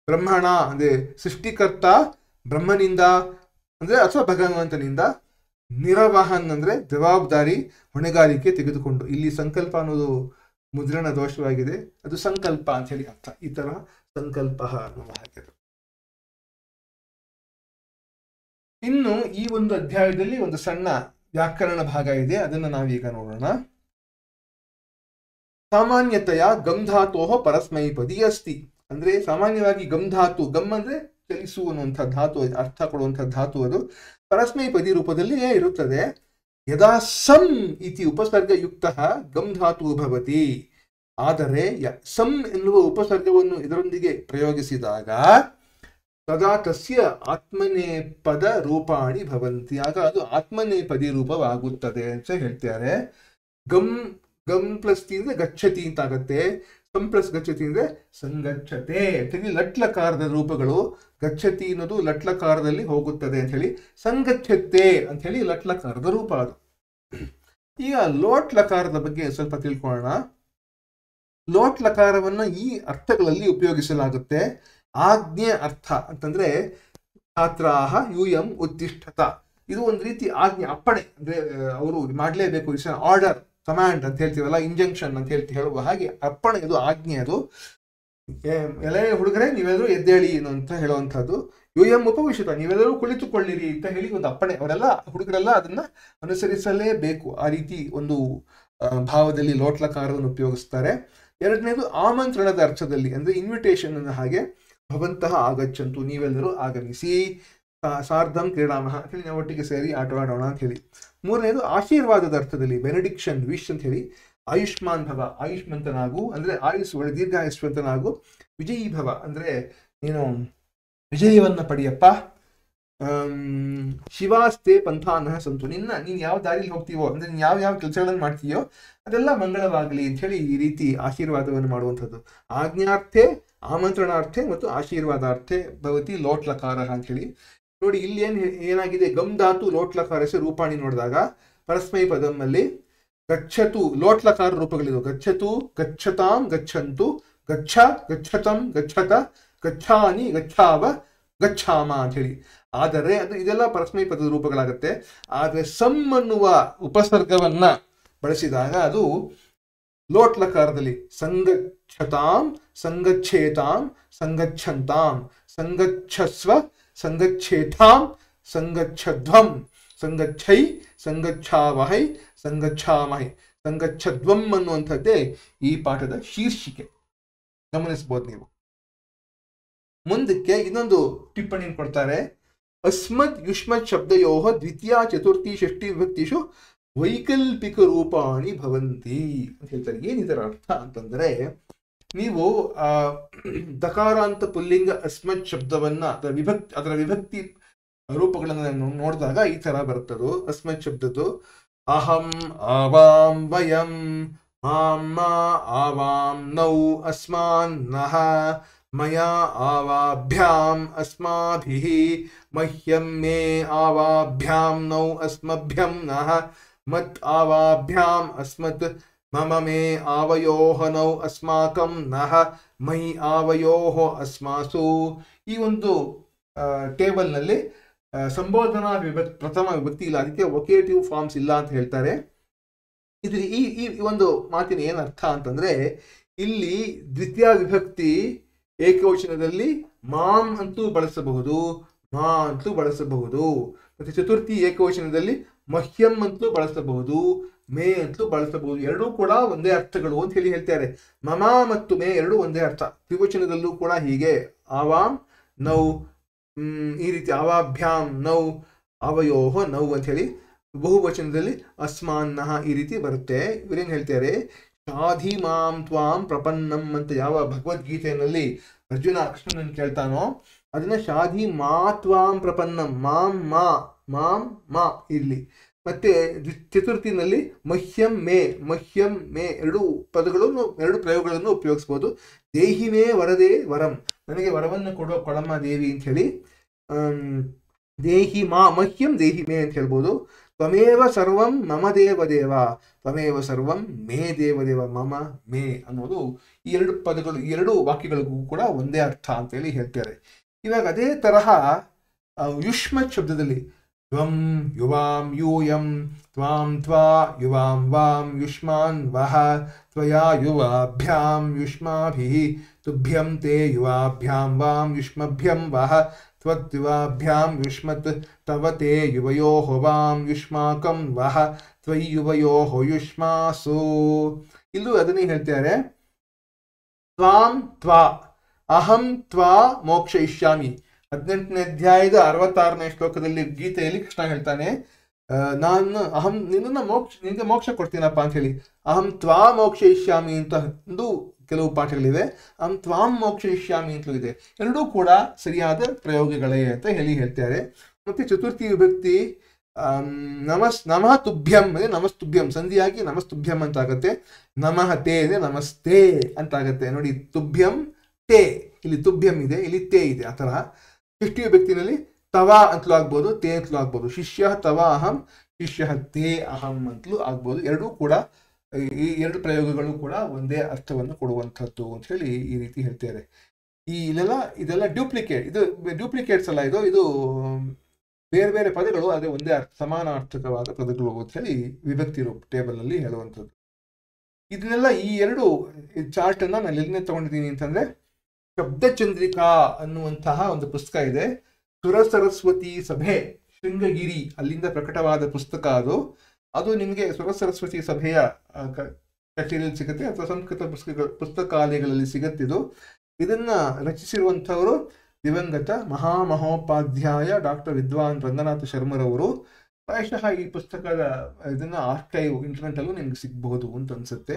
ಬ್ರಹ್ಮಣ ಅಂದ್ರೆ ಸೃಷ್ಟಿಕರ್ತ ಬ್ರಹ್ಮನಿಂದ ಅಂದ್ರೆ ಅಥವಾ ಭಗವಂತನಿಂದ. ನಿರವಹನ್ ಅಂದ್ರೆ ಜವಾಬ್ದಾರಿ, ಹೊಣೆಗಾರಿಕೆ ತೆಗೆದುಕೊಂಡು. ಇಲ್ಲಿ ಸಂಕಲ್ಪ ಅನ್ನೋದು ಮುದ್ರಣ ದೋಷವಾಗಿದೆ, ಅದು ಸಂಕಲ್ಪ ಅಂತ ಹೇಳಿ ಅರ್ಥ. ಈ ತರ ಸಂಕಲ್ಪ ಅನ್ನುವ ಹಾಗೆ. ಇನ್ನು ಈ ಒಂದು ಅಧ್ಯಾಯದಲ್ಲಿ ಒಂದು ಸಣ್ಣ ವ್ಯಾಕರಣ ಭಾಗ ಇದೆ, ಅದನ್ನು ನಾವೀಗ ನೋಡೋಣ. ಸಾಮಾನ್ಯತೆಯ ಗಮ್ ಧಾತೋಹ ಪರಸ್ಮೈಪದಿ ಅಸ್ತಿ ಅಂದ್ರೆ ಸಾಮಾನ್ಯವಾಗಿ ಗಮ್ ಧಾತು, ಗಮ್ ಅಂದ್ರೆ ಚಲಿಸು ಅನ್ನುವಂಥ ಧಾತು, ಅರ್ಥ ಕೊಡುವಂಥ ಧಾತು, ಅದು ಪರಸ್ಮೈಪದಿ ರೂಪದಲ್ಲಿಯೇ ಇರುತ್ತದೆ. ಯದಾ ಸಂ ಇತಿ ಉಪಸರ್ಗಯುಕ್ತ ಗಮ್ ಧಾತು ಭವತಿ. ಆದರೆ ಸಂ ಎನ್ನುವ ಉಪಸರ್ಗವನ್ನು ಇದರೊಂದಿಗೆ ಪ್ರಯೋಗಿಸಿದಾಗ ತದಾ ತಸ್ಯ ಆತ್ಮನೇಪದ ರೂಪಾಣಿ ಭವಂತಿ, ಆಗ ಅದು ಆತ್ಮನೇಪದಿ ರೂಪವಾಗುತ್ತದೆ ಅಂತ ಹೇಳ್ತಾರೆ. ಗಮ್ ಗಮ್ ಪ್ಲಸ್ ತಿ ಅಂದ್ರೆ ಗಚ್ಚತಿ ಅಂತ ಆಗತ್ತೆ. ಸಂ ಪ್ಲಸ್ ಗಚ್ಚತಿ ಅಂದ್ರೆ ಸಂಗಚ್ಚತೆ ಅಂತ ಹೇಳಿ ಲಟ್ಲಕಾರದ ರೂಪಗಳು. ಗಚ್ಚತಿ ಅನ್ನೋದು ಲಟ್ಲಕಾರದಲ್ಲಿ ಹೋಗುತ್ತದೆ ಅಂತ ಹೇಳಿ, ಸಂಗಚ್ಚತೆ ಅಂತ ಹೇಳಿ ಲಟ್ಲಕಾರದ ರೂಪ ಅದು. ಈಗ ಲೋಟ್ ಲಕಾರದ ಬಗ್ಗೆ ಸ್ವಲ್ಪ ತಿಳ್ಕೊಳ್ಳೋಣ. ಲೋಟ್ ಲಕಾರವನ್ನ ಈ ಅರ್ಥಗಳಲ್ಲಿ ಉಪಯೋಗಿಸಲಾಗುತ್ತೆ. ಆಜ್ಞೆ ಅರ್ಥ ಅಂತಂದ್ರೆ ಛಾತ್ರಾಹ ಯೂಯಂ ಉತ್ತಿಷ್ಠತ, ಇದು ಒಂದು ರೀತಿ ಆಜ್ಞೆ, ಅಪ್ಪಣೆ, ಅಂದ್ರೆ ಅವರು ಮಾಡಲೇಬೇಕು, ಇಟ್ಸ್ ಆರ್ಡರ್, ಕಮಾಂಡ್ ಅಂತ ಹೇಳ್ತೀವಲ್ಲ, ಇಂಜಂಕ್ಷನ್ ಅಂತ ಹೇಳುವ ಹಾಗೆ ಅಪ್ಪಣೆ, ಇದು ಆಜ್ಞೆ. ಅದು ಎಲೆ ಹುಡುಗರೆ ನೀವೆಲ್ಲರೂ ಎದ್ದೇಳಿ ಅಂತ ಹೇಳುವಂಥದ್ದು. ಯೂಯಂ ಉಪವಿಶಿತ ನೀವೆಲ್ಲರೂ ಕುಳಿತುಕೊಳ್ಳಿರಿ ಅಂತ ಹೇಳಿ ಒಂದು ಅಪ್ಪಣೆ. ಅವರೆಲ್ಲ ಹುಡುಗರೆಲ್ಲ ಅದನ್ನ ಅನುಸರಿಸಲೇಬೇಕು. ಆ ರೀತಿ ಒಂದು ಭಾವದಲ್ಲಿ ಲೋಟ್ಲಕಾರವನ್ನು ಉಪಯೋಗಿಸ್ತಾರೆ. ಎರಡನೇದು ಆಮಂತ್ರಣದ ಅರ್ಥದಲ್ಲಿ, ಅಂದ್ರೆ ಇನ್ವಿಟೇಷನ್ ಅನ್ನ ಹಾಗೆ. ಭವಂತಹ ಆಗಚ್ಚಂತು ನೀವೆಲ್ಲರೂ ಆಗಮಿಸಿ. ಸಾರ್ಧಂ ಕ್ರೀಡಾಮಹ ಅಂತ ಹೇಳಿ ನಾವು ಒಟ್ಟಿಗೆ ಸೇರಿ ಆಟವಾಡೋಣ ಅಂತ ಹೇಳಿ. ಮೂರನೇದು ಆಶೀರ್ವಾದದ ಅರ್ಥದಲ್ಲಿ, ಬೆನಡಿಕ್ಷನ್, ವಿಶ್ ಅಂತ ಹೇಳಿ. ಆಯುಷ್ಮಾನ್ ಭವ ಆಯುಷ್ಮಂತನಾಗು ಅಂದ್ರೆ ಆಯುಸ್ ಒಳ್ಳೆ ದೀರ್ಘಾಯುಷ್ಮಂತನಾಗು. ವಿಜಯೀ ಭವ ಅಂದ್ರೆ ನೀನು ವಿಜಯವನ್ನ ಪಡೆಯಪ್ಪ. ಶಿವಾಸ್ತೆ ಪಂಥಾನಃ ಸಂತು, ನೀನು ಯಾವ ದಾರಿಲಿ ಹೋಗ್ತೀವೋ ಅಂದ್ರೆ ನೀನು ಯಾವ ಕೆಲಸಗಳನ್ನು ಮಾಡ್ತೀಯೋ ಅದೆಲ್ಲ ಮಂಗಳವಾಗಲಿ ಅಂತ ಹೇಳಿ ಈ ರೀತಿ ಆಶೀರ್ವಾದವನ್ನು ಮಾಡುವಂಥದ್ದು. ಆಜ್ಞಾರ್ಥೆ, ಆಮಂತ್ರಣಾರ್ಥೆ ಮತ್ತು ಆಶೀರ್ವಾದಾರ್ಥೆ ಭವತಿ ಲೋಟ್ಲಕಾರ ಅಂತ ಹೇಳಿ. ನೋಡಿ ಇಲ್ಲಿ ಏನಾಗಿದೆ, ಗಮ್ ಧಾತು ಲೋಟ್ಲಕಾರಸ ರೂಪಾಣಿ ನೋಡಿದಾಗ ಪರಸ್ಮೈ ಪದಮ್ಮಲ್ಲಿ ಗಚ್ಚತು ಲೋಟ್ಲಕಾರ ರೂಪಗಳಿದು. ಗಚ್ಚತು, ಗಚ್ಚತಾಂ, ಗಚ್ಚಂತು, ಗಚ್ಚ, ಗಚ್ಚತಂ, ಗಚ್ಚತ, ಗಚ್ಛಾನಿ, ಗಚ್ಛಾವ, ಗಚ್ಛಾಮ ಅಂತ ಹೇಳಿ. ಆದರೆ ಅದು ಇದೆಲ್ಲ ಪರಸ್ಮೈ ಪದದ ರೂಪಗಳಾಗುತ್ತೆ. ಆದರೆ ಸಮ್ ಅನ್ನುವ ಉಪಸರ್ಗವನ್ನ ಬಳಸಿದಾಗ ಅದು ಲೋಟ್ಲಕಾರದಲ್ಲಿ ಸಂಗಚ್ಛತಾಂ, ಸಂಗಚ್ಛೇತಾಂ, ಸಂಗಚ್ಛಂತಾಂ, ಸಂಗಚ್ಛಸ್ವ, ಸಂಗಚ್ಛೇತಾಂ, ಸಂಗಚ್ಛಧ್ವಂ, ಸಂಗಚ್ಛೈ, ಸಂಗಚ್ಛಾವಹೈ, ಸಂಗಚ್ಛಾಮಹೈ, ಸಂಗಚ್ಛಧ್ವಂ ಅನ್ನುವಂಥದ್ದೇ ಈ ಪಾಠದ ಶೀರ್ಷಿಕೆ. ಗಮನಿಸಬಹುದು ನೀವು. ಮುಂದಕ್ಕೆ ಇನ್ನೊಂದು ಟಿಪ್ಪಣಿ ಕೊಡ್ತಾರೆ. ಅಸ್ಮದ್ ಯುಷ್ಮತ್ ಶಬ್ದಯೋಹ ದ್ವಿತೀಯ ಚತುರ್ಥಿ ಷಷ್ಠಿ ವಿಭಕ್ತಿಷು ವೈಕಲ್ಪಿಕ ರೂಪಾಣಿ ಭವಂತಿ ಅಂತ ಹೇಳ್ತಾರೆ. ಏನಿದರ ಅರ್ಥ ಅಂತಂದ್ರೆ, ನೀವು ದಕಾರ ಅಂತ ಪುಲ್ಲಿಂಗ ಅಸ್ಮತ್ ಶಬ್ದವನ್ನ ಅದರ ವಿಭಕ್ತಿ ರೂಪಗಳನ್ನು ನೋಡಿದಾಗ ಈ ತರ ಬರ್ತದು. ಅಸ್ಮತ್ ಶಬ್ದದ್ದು ಅಹಂ, ಆವಾಂ, ವಯಂ, ಮಾಂ, ಆವಾಂ, ನೌ, ಅಸ್ಮಾನ್, ನಃ, ಮಯಾ, ಆವಾಭ್ಯಾಂ, ಅಸ್ಮಾಭಿಃ, ಮಹ್ಯಂ, ಮೇ, ಆವಾಭ್ಯಾಂ, ನೌ, ಅಸ್ಮಭ್ಯಂ, ನಃ, ಮತ್ ಆವಾಭ್ಯಾಂ ಅಸ್ಮತ್ ಮಮ ಮೇ ಆವಯೋಹ ನೌ ಅಸ್ಮಾಕಂ ನಹ ಮೈ ಆವಯೋಹ ಅಸ್ಮಾಸು. ಈ ಒಂದು ಟೇಬಲ್ನಲ್ಲಿ ಸಂಬೋಧನಾ ಪ್ರಥಮ ವಿಭಕ್ತಿ ಇಲ್ಲ, ಅದಕ್ಕೆ ವೊಕೇಟಿವ್ ಫಾರ್ಮ್ಸ್ ಇಲ್ಲ ಅಂತ ಹೇಳ್ತಾರೆ. ಇದು ಈ ಒಂದು ಮಾತಿನ ಏನು ಅರ್ಥ ಅಂತಂದ್ರೆ, ಇಲ್ಲಿ ದ್ವಿತೀಯ ವಿಭಕ್ತಿ ಏಕವಚನದಲ್ಲಿ ಮಾಂ ಅಂತೂ ಬಳಸಬಹುದು, ಮಾ ಅಂತೂ ಬಳಸಬಹುದು. ಮತ್ತೆ ಚತುರ್ಥಿ ಏಕವಚನದಲ್ಲಿ ಮಹ್ಯಂ ಅಂತೂ ಬಳಸಬಹುದು, ಮೇ ಅಂತೂ ಬಳಸಬಹುದು. ಎರಡೂ ಕೂಡ ಒಂದೇ ಅರ್ಥಗಳು ಅಂತ ಹೇಳ್ತಾರೆ. ಮಮ ಮತ್ತು ಮೇ ಎರಡೂ ಒಂದೇ ಅರ್ಥ. ದ್ವಿವಚನದಲ್ಲೂ ಕೂಡ ಹೀಗೆ ಆವಾಂ ನೌ, ಈ ರೀತಿ ಆವಾಭ್ಯಾಂ ನೌ, ಅವಯೋಹ ನೌ ಅಂತ ಹೇಳಿ. ಬಹುವಚನದಲ್ಲಿ ಅಸ್ಮಾನ್ನಃ ಈ ರೀತಿ ಬರುತ್ತೆ. ಇವರೇನ್ ಹೇಳ್ತಾರೆ, ಶಾಧಿ ಮಾಂ ತ್ವಾಂ ಪ್ರಪನ್ನಂ ಅಂತ ಯಾವ ಭಗವದ್ಗೀತೆಯಲ್ಲಿ ಅರ್ಜುನ ಕೃಷ್ಣನನ್ನು ಕೇಳ್ತಾನೋ ಅದನ್ನ ಶಾಧಿ ಮಾ ತ್ವಾಂ ಪ್ರಪನ್ನಂ, ಮಾಂ ಮಾ, ಮಾಂ ಮಾ ಇರ್ಲಿ. ಮತ್ತೆ ಚತುರ್ಥಿನಲ್ಲಿ ಮಹ್ಯಂ ಮೇ ಎರಡು ಪದಗಳನ್ನು, ಎರಡು ಪ್ರಯೋಗಗಳನ್ನು ಉಪಯೋಗಿಸ್ಬೋದು. ದೇಹಿ ಮೇ ವರದೇ ವರಂ, ನನಗೆ ವರವನ್ನು ಕೊಡೋ ಕೊಡಮ್ಮ ದೇವಿ ಅಂತ ಹೇಳಿ. ದೇಹಿ ಮಾ ಮಹ್ಯಂ ದೇಹಿ ಮೇ ಅಂತ ಹೇಳ್ಬೋದು. ತ್ವಮೇವ ಸರ್ವಂ ಮಮ ದೇವದೇವ, ತ್ವಮೇವ ಸರ್ವಂ ಮೇ ದೇವದೇವ, ಮಮ ಮೇ ಅನ್ನೋದು ಈ ಎರಡು ಪದಗಳು, ಈ ಎರಡು ವಾಕ್ಯಗಳಿಗೂ ಕೂಡ ಒಂದೇ ಅರ್ಥ ಅಂತ ಹೇಳಿ ಹೇಳ್ತಾರೆ. ಇವಾಗ ಅದೇ ತರಹ ಯುಷ್ಮತ್ ಶಬ್ದದಲ್ಲಿ ತ್ವಂ ಯುವಾಂ ಯೂಯಂ, ತ್ವಾಂ ತ್ವಾ ಯುವಾಂ ವಾಂ, ಯುಷ್ಮಾನ್ ವಹ, ತ್ವಯಾ ಯುವಾಭ್ಯಾಂ ಯುಷ್ಮಾಭಿಃ, ತುಭ್ಯಂ ತೇ ಯುವಾಭ್ಯಾಂ ವಾಂ ಯುಷ್ಮಭ್ಯಂ ವಹ, ತ್ವದ್ಯುವಾಭ್ಯಾಂ ಯುಷ್ಮತ್, ತವ ತೇ ಯುವಯೋಃ ವಾಂ ಯುಷ್ಮಾಕಂ ವಹ, ತ್ವಯಿ ಯುವಯೋಃ ಯುಷ್ಮಾಸು. ಇಲ್ಲೂ ಅದನ್ನೇ ಹೇಳ್ತಾರೆ. ತ್ವಾಂ ತ್ವಾ ಅಹಂ ತ್ವಾ ಮೋಕ್ಷಯಿಷ್ಯಾಮಿ. 18ನೇ ಅಧ್ಯಾಯದ 66ನೇ ಶ್ಲೋಕದಲ್ಲಿ ಗೀತೆಯಲ್ಲಿ ಕೃಷ್ಣ ಹೇಳ್ತಾನೆ, ನಾನು ನಿನಗೆ ಮೋಕ್ಷ ಕೊಡ್ತೀನಪ್ಪ ಅಂತ ಹೇಳಿ. ಅಹಂ ತ್ವಾ ಮೋಕ್ಷಯಿಷ್ಯಾಮಿ ಅಂತ ಒಂದು ಕೆಲವು ಪಾಠಗಳಿವೆ, ಅಹಂ ತ್ವಾಂ ಮೋಕ್ಷಯಿಷ್ಯಾಮಿ ಅಂತಲೂ ಇದೆ. ಎರಡೂ ಕೂಡ ಸರಿಯಾದ ಪ್ರಯೋಗಗಳೇ ಅಂತ ಹೇಳ್ತಾರೆ. ಮತ್ತೆ ಚತುರ್ಥಿ ವಿಭಕ್ತಿ ನಮಃ ತುಭ್ಯಂ ಅಂದ್ರೆ ನಮಸ್ತುಭ್ಯಂ, ಸಂಧಿಯಾಗಿ ನಮಸ್ತುಭ್ಯಂ ಅಂತ ಆಗುತ್ತೆ. ನಮಃ ತೇ ಅಂದ್ರೆ ನಮಸ್ತೆ ಅಂತ ಆಗುತ್ತೆ. ನೋಡಿ, ತುಭ್ಯಂ ತೇ, ಇಲ್ಲಿ ತುಭ್ಯಂ ಇದೆ, ಇಲ್ಲಿ ತೇ ಇದೆ. ಆ ತರಹ ಷಷ್ಠಿ ವಿಭಕ್ತಿನಲ್ಲಿ ತವ ಅಂತಲೂ ಆಗ್ಬೋದು, ತೇ ಅಂತಲೂ ಆಗ್ಬೋದು. ಶಿಷ್ಯ ತವ ಅಹಂ, ಶಿಷ್ಯ ತೇ ಅಹಂ ಅಂತಲೂ ಆಗ್ಬೋದು. ಎರಡೂ ಕೂಡ, ಈ ಎರಡು ಪ್ರಯೋಗಗಳು ಕೂಡ ಒಂದೇ ಅರ್ಥವನ್ನು ಕೊಡುವಂಥದ್ದು ಅಂತ ಹೇಳಿ ಈ ರೀತಿ ಹೇಳ್ತಾರೆ. ಇದೆಲ್ಲ ಡ್ಯೂಪ್ಲಿಕೇಟ್ಸ್ ಅಲ್ಲ, ಇದು ಬೇರೆ ಬೇರೆ ಪದಗಳು, ಅದೇ ಒಂದೇ ಸಮಾನಾರ್ಥಕವಾದ ಪದಗಳು ಅಂತ ಹೇಳಿ ವಿಭಕ್ತಿ ಟೇಬಲ್ ನಲ್ಲಿ ಹೇಳುವಂಥದ್ದು. ಇದನ್ನೆಲ್ಲ ಈ ಎರಡು ಚಾರ್ಟ್ ಅನ್ನ ನಾನು ಎಲ್ಲಿಂದ ತಗೊಂಡಿದ್ದೀನಿ ಅಂತಂದ್ರೆ, ಶಬ್ದಚಂದ್ರಿಕಾ ಅನ್ನುವಂತಹ ಒಂದು ಪುಸ್ತಕ ಇದೆ. ಸುರ ಸರಸ್ವತಿ ಸಭೆ ಶೃಂಗಗಿರಿ ಅಲ್ಲಿಂದ ಪ್ರಕಟವಾದ ಪುಸ್ತಕ ಅದು ನಿಮಗೆ ಸುರ ಸರಸ್ವತಿ ಸಭೆಯ ಕಚೇರಿಯಲ್ಲಿ ಸಿಗುತ್ತೆ, ಅಥವಾ ಸಂಸ್ಕೃತ ಪುಸ್ತಕಾಲಯಗಳಲ್ಲಿ ಸಿಗುತ್ತಿದ್ದು. ಇದನ್ನ ರಚಿಸಿರುವಂಥವರು ದಿವಂಗತ ಮಹಾಮಹೋಪಾಧ್ಯಾಯ ಡಾಕ್ಟರ್ ವಿದ್ವಾನ್ ರಂಗನಾಥ ಶರ್ಮರವರು. ಪ್ರಾಯಶಃ ಈ ಪುಸ್ತಕದ ಇದನ್ನ ಆರ್ಕೈವ್ ಇಂಟರ್ನೆಟ್ ಅಲ್ಲೂ ನಿಮ್ಗೆ ಸಿಗಬಹುದು ಅಂತ ಅನ್ಸುತ್ತೆ.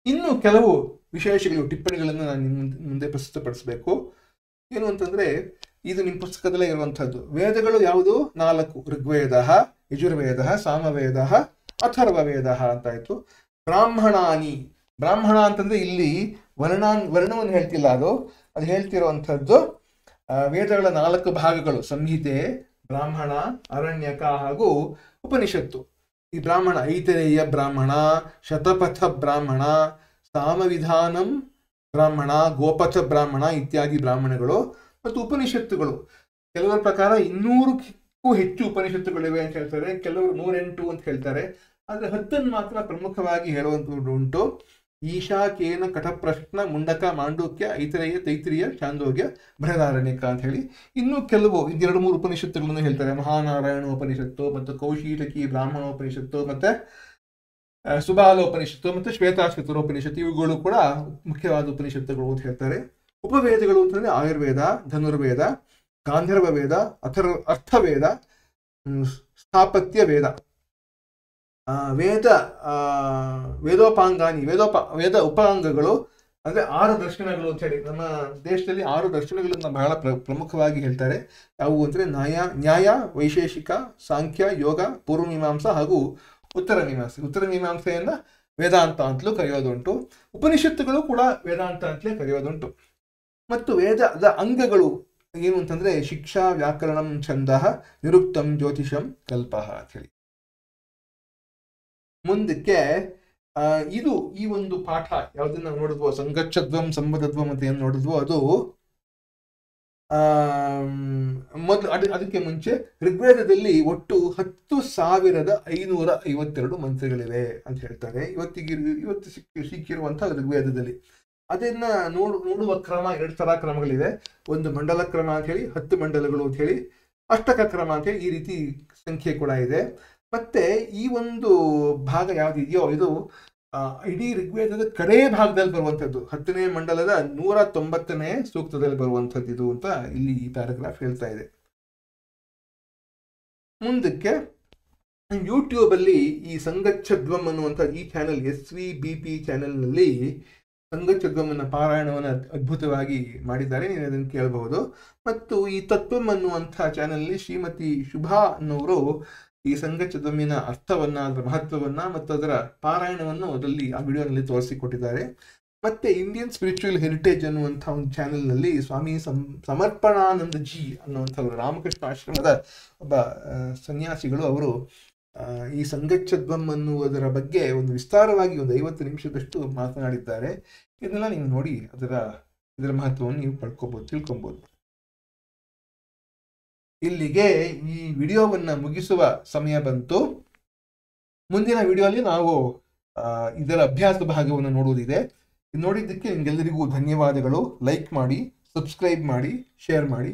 ಇನ್ನು ಕೆಲವು ವಿಶೇಷಗಳು, ಟಿಪ್ಪಣಿಗಳನ್ನು ನಾನು ನಿಮ್ಮ ಮುಂದೆ ಪ್ರಸ್ತುತಪಡಿಸಬೇಕು. ಏನು ಅಂತಂದ್ರೆ, ಇದು ನಿಮ್ಮ ಪುಸ್ತಕದಲ್ಲೇ ಇರುವಂತಹದ್ದು. ವೇದಗಳು ಯಾವುದು? 4: ಋಗ್ವೇದ, ಯಜುರ್ವೇದ, ಸಾಮವೇದ, ಅಥರ್ವ ವೇದ ಅಂತಾಯ್ತು. ಬ್ರಾಹ್ಮಣಾನಿ, ಬ್ರಾಹ್ಮಣ ಅಂತಂದ್ರೆ ಇಲ್ಲಿ ವರ್ಣವನ್ನು ಹೇಳ್ತಿಲ್ಲ, ಅದು ಹೇಳ್ತಿರುವಂಥದ್ದು ವೇದಗಳ 4 ಭಾಗಗಳು: ಸಂಹಿತೆ, ಬ್ರಾಹ್ಮಣ, ಅರಣ್ಯಕ ಹಾಗೂ ಉಪನಿಷತ್ತು. ಈ ಬ್ರಾಹ್ಮಣ ಐತರೇಯ ಬ್ರಾಹ್ಮಣ, ಶತಪಥ ಬ್ರಾಹ್ಮಣ, ಸಾಮವಿಧಾನಂ ಬ್ರಾಹ್ಮಣ, ಗೋಪಥ ಬ್ರಾಹ್ಮಣ ಇತ್ಯಾದಿ ಬ್ರಾಹ್ಮಣಗಳು. ಮತ್ತು ಉಪನಿಷತ್ತುಗಳು, ಕೆಲವರ ಪ್ರಕಾರ 200ಕ್ಕೂ ಹೆಚ್ಚು ಉಪನಿಷತ್ತುಗಳಿವೆ ಅಂತ ಹೇಳ್ತಾರೆ, ಕೆಲವರು 108 ಅಂತ ಹೇಳ್ತಾರೆ. ಆದರೆ 10 ಮಾತ್ರ ಪ್ರಮುಖವಾಗಿ ಹೇಳುವಂಥದ್ದು ಉಂಟು. ಈಶಾಕೇನ ಕಠಪ್ರಶ್ನ, ಮುಂಡಕ, ಮಾಂಡೂಕ್ಯ, ಐತರೇಯ, ತೈತ್ರಿಯ, ಚಾಂದೋಗ್ಯ, ಬೃಹದಾರಣ್ಯಕ ಅಂತ ಹೇಳಿ ಇನ್ನೂ ಕೆಲವು 2-3 ಉಪನಿಷತ್ತುಗಳನ್ನು ಹೇಳ್ತಾರೆ. ಮಹಾನಾರಾಯಣ ಉಪನಿಷತ್ತು, ಮತ್ತು ಕೌಶೀತಕಿ ಬ್ರಾಹ್ಮಣೋಪನಿಷತ್ತು, ಮತ್ತೆ ಸುಬಾಲೋಪನಿಷತ್ತು, ಮತ್ತು ಶ್ವೇತಾಶ್ವತರೋಪನಿಷತ್ತು, ಇವುಗಳು ಕೂಡ ಮುಖ್ಯವಾದ ಉಪನಿಷತ್ತುಗಳು ಅಂತ ಹೇಳ್ತಾರೆ. ಉಪವೇದಗಳು ಅಂತಂದ್ರೆ ಆಯುರ್ವೇದ, ಧನುರ್ವೇದ, ಗಾಂಧರ್ವ ವೇದ, ಅರ್ಥವೇದ, ಸ್ಥಾಪತ್ಯ ವೇದ, ವೇದೋಪಾಂಗಾನಿ, ವೇದ ಉಪಾಂಗಗಳು ಅಂದ್ರೆ 6 ದರ್ಶನಗಳು ಅಂತ ಹೇಳಿ. ನಮ್ಮ ದೇಶದಲ್ಲಿ 6 ದರ್ಶನಗಳನ್ನು ಬಹಳ ಪ್ರಮುಖವಾಗಿ ಹೇಳ್ತಾರೆ. ಯಾವುವು ಅಂದ್ರೆ ನ್ಯಾಯ, ವೈಶೇಷಿಕ, ಸಾಂಖ್ಯ, ಯೋಗ, ಪೂರ್ವಮೀಮಾಂಸಾ ಹಾಗೂ ಉತ್ತರ ಮೀಮಾಂಸೆ. ಉತ್ತರ ಮೀಮಾಂಸೆಯನ್ನ ವೇದಾಂತ ಅಂತಲೂ ಕರೆಯೋದುಂಟು. ಉಪನಿಷತ್ತುಗಳು ಕೂಡ ವೇದಾಂತ ಅಂತಲೇ ಕರೆಯೋದುಂಟು. ಮತ್ತು ವೇದದ ಅಂಗಗಳು ಏನು ಅಂತಂದ್ರೆ ಶಿಕ್ಷಾ, ವ್ಯಾಕರಣಂ, ಛಂದಃ, ನಿರುಕ್ತಂ, ಜ್ಯೋತಿಷಂ, ಕಲ್ಪಃ ಅಂತ ಹೇಳಿ. ಮುಂದಕ್ಕೆ ಇದು ಈ ಒಂದು ಪಾಠ ಯಾವ್ದನ್ನ ನಾವು ನೋಡಿದ್ವೋ, ಸಂಗಚ್ಚಧ್ವಂ ಸಂಬದ್ಧಧ್ವಂ ಅಂತ ಏನು ನೋಡಿದ್ವೋ ಅದು ಮೊದಲು ಅದಕ್ಕೆ ಮುಂಚೆ ಋಗ್ವೇದದಲ್ಲಿ ಒಟ್ಟು 10,552 ಮಂತ್ರಗಳಿವೆ ಅಂತ ಹೇಳ್ತಾರೆ ಇವತ್ತು ಸಿಕ್ಕಿರುವಂತಹ ಋಗ್ವೇದದಲ್ಲಿ. ಅದನ್ನ ನೋಡುವ ಕ್ರಮ 2 ತರ ಕ್ರಮಗಳಿವೆ. ಒಂದು ಮಂಡಲ ಕ್ರಮ ಅಂತ ಹೇಳಿ, 10 ಮಂಡಲಗಳು ಅಂತ ಹೇಳಿ, ಅಷ್ಟಕ ಕ್ರಮ ಅಂತ ಹೇಳಿ, ಈ ರೀತಿ ಸಂಖ್ಯೆ ಕೂಡ ಇದೆ. ಮತ್ತೆ ಈ ಒಂದು ಭಾಗ ಯಾವ್ದಿದೆಯೋ ಇದು ಇಡೀ ಋಗ್ವೇದದ ಕಡೇ ಭಾಗದಲ್ಲಿ ಬರುವಂಥದ್ದು, 10ನೇ ಮಂಡಲದ 190ನೇ ಸೂಕ್ತದಲ್ಲಿ ಬರುವಂಥದ್ದು ಇದು ಅಂತ ಇಲ್ಲಿ ಈ ಪ್ಯಾರಾಗ್ರಾಫ್ ಹೇಳ್ತಾ ಇದೆ. ಮುಂದಕ್ಕೆ ಯೂಟ್ಯೂಬ್ ಅಲ್ಲಿ ಈ ಸಂಗಚ್ಚಧ್ವಂ ಅನ್ನುವಂಥ ಈ ಚಾನೆಲ್ SVBP ಚಾನೆಲ್ ನಲ್ಲಿ ಸಂಗಚ್ಚಧ್ವಮನ ಪಾರಾಯಣವನ್ನು ಅದ್ಭುತವಾಗಿ ಮಾಡಿದ್ದಾರೆ, ನೀವು ಅದನ್ನು ಕೇಳಬಹುದು. ಮತ್ತು ಈ ತತ್ವಂ ಅನ್ನುವಂಥ ಚಾನೆಲ್ ಶ್ರೀಮತಿ ಶುಭಾ ಅನ್ನೋರು ಈ ಸಂಗಚ್ಚಧ್ವಮಿನ ಅರ್ಥವನ್ನ, ಅದರ ಮಹತ್ವವನ್ನ ಮತ್ತು ಅದರ ಪಾರಾಯಣವನ್ನು ಅದರಲ್ಲಿ ಆ ವಿಡಿಯೋನಲ್ಲಿ ತೋರಿಸಿಕೊಟ್ಟಿದ್ದಾರೆ. ಮತ್ತೆ ಇಂಡಿಯನ್ ಸ್ಪಿರಿಚುವಲ್ ಹೆರಿಟೇಜ್ ಅನ್ನುವಂಥ ಒಂದು ಚಾನೆಲ್ ನಲ್ಲಿ ಸ್ವಾಮಿ ಸಮರ್ಪಣಾನಂದ ಜಿ ಅನ್ನುವಂಥವ್ರು, ರಾಮಕೃಷ್ಣ ಆಶ್ರಮದ ಒಬ್ಬ ಸನ್ಯಾಸಿಗಳು, ಅವರು ಈ ಸಂಗಚ್ಚಧ್ವಂ ಅನ್ನುವುದರ ಬಗ್ಗೆ ಒಂದು ವಿಸ್ತಾರವಾಗಿ ಒಂದು 50 ನಿಮಿಷದಷ್ಟು ಮಾತನಾಡಿದ್ದಾರೆ. ಇದನ್ನೆಲ್ಲ ನೀವು ನೋಡಿ ಇದರ ಮಹತ್ವವನ್ನು ನೀವು ತಿಳ್ಕೊಬಹುದು. ಇಲ್ಲಿಗೆ ಈ ವಿಡಿಯೋವನ್ನ ಮುಗಿಸುವ ಸಮಯ ಬಂತು. ಮುಂದಿನ ವಿಡಿಯೋಲಿ ನಾವು ಇದರ ಅಭ್ಯಾಸ ಭಾಗವನ್ನು ನೋಡುವುದಿದೆ. ನೋಡಿದ್ದಕ್ಕೆ ನಿಮ್ಗೆಲ್ಲರಿಗೂ ಧನ್ಯವಾದಗಳು. ಲೈಕ್ ಮಾಡಿ, ಸಬ್ಸ್ಕ್ರೈಬ್ ಮಾಡಿ, ಶೇರ್ ಮಾಡಿ.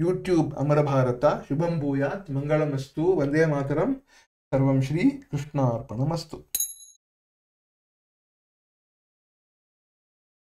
ಯೂಟ್ಯೂಬ್ ಅಮರ ಭಾರತ, ಶುಭಂ ಭೂಯಾತ್, ಮಂಗಳಮಸ್ತು, ವಂದೇ ಮಾತರಂ, ಸರ್ವಂ ಶ್ರೀ ಕೃಷ್ಣಾರ್ಪಣಮಸ್ತು.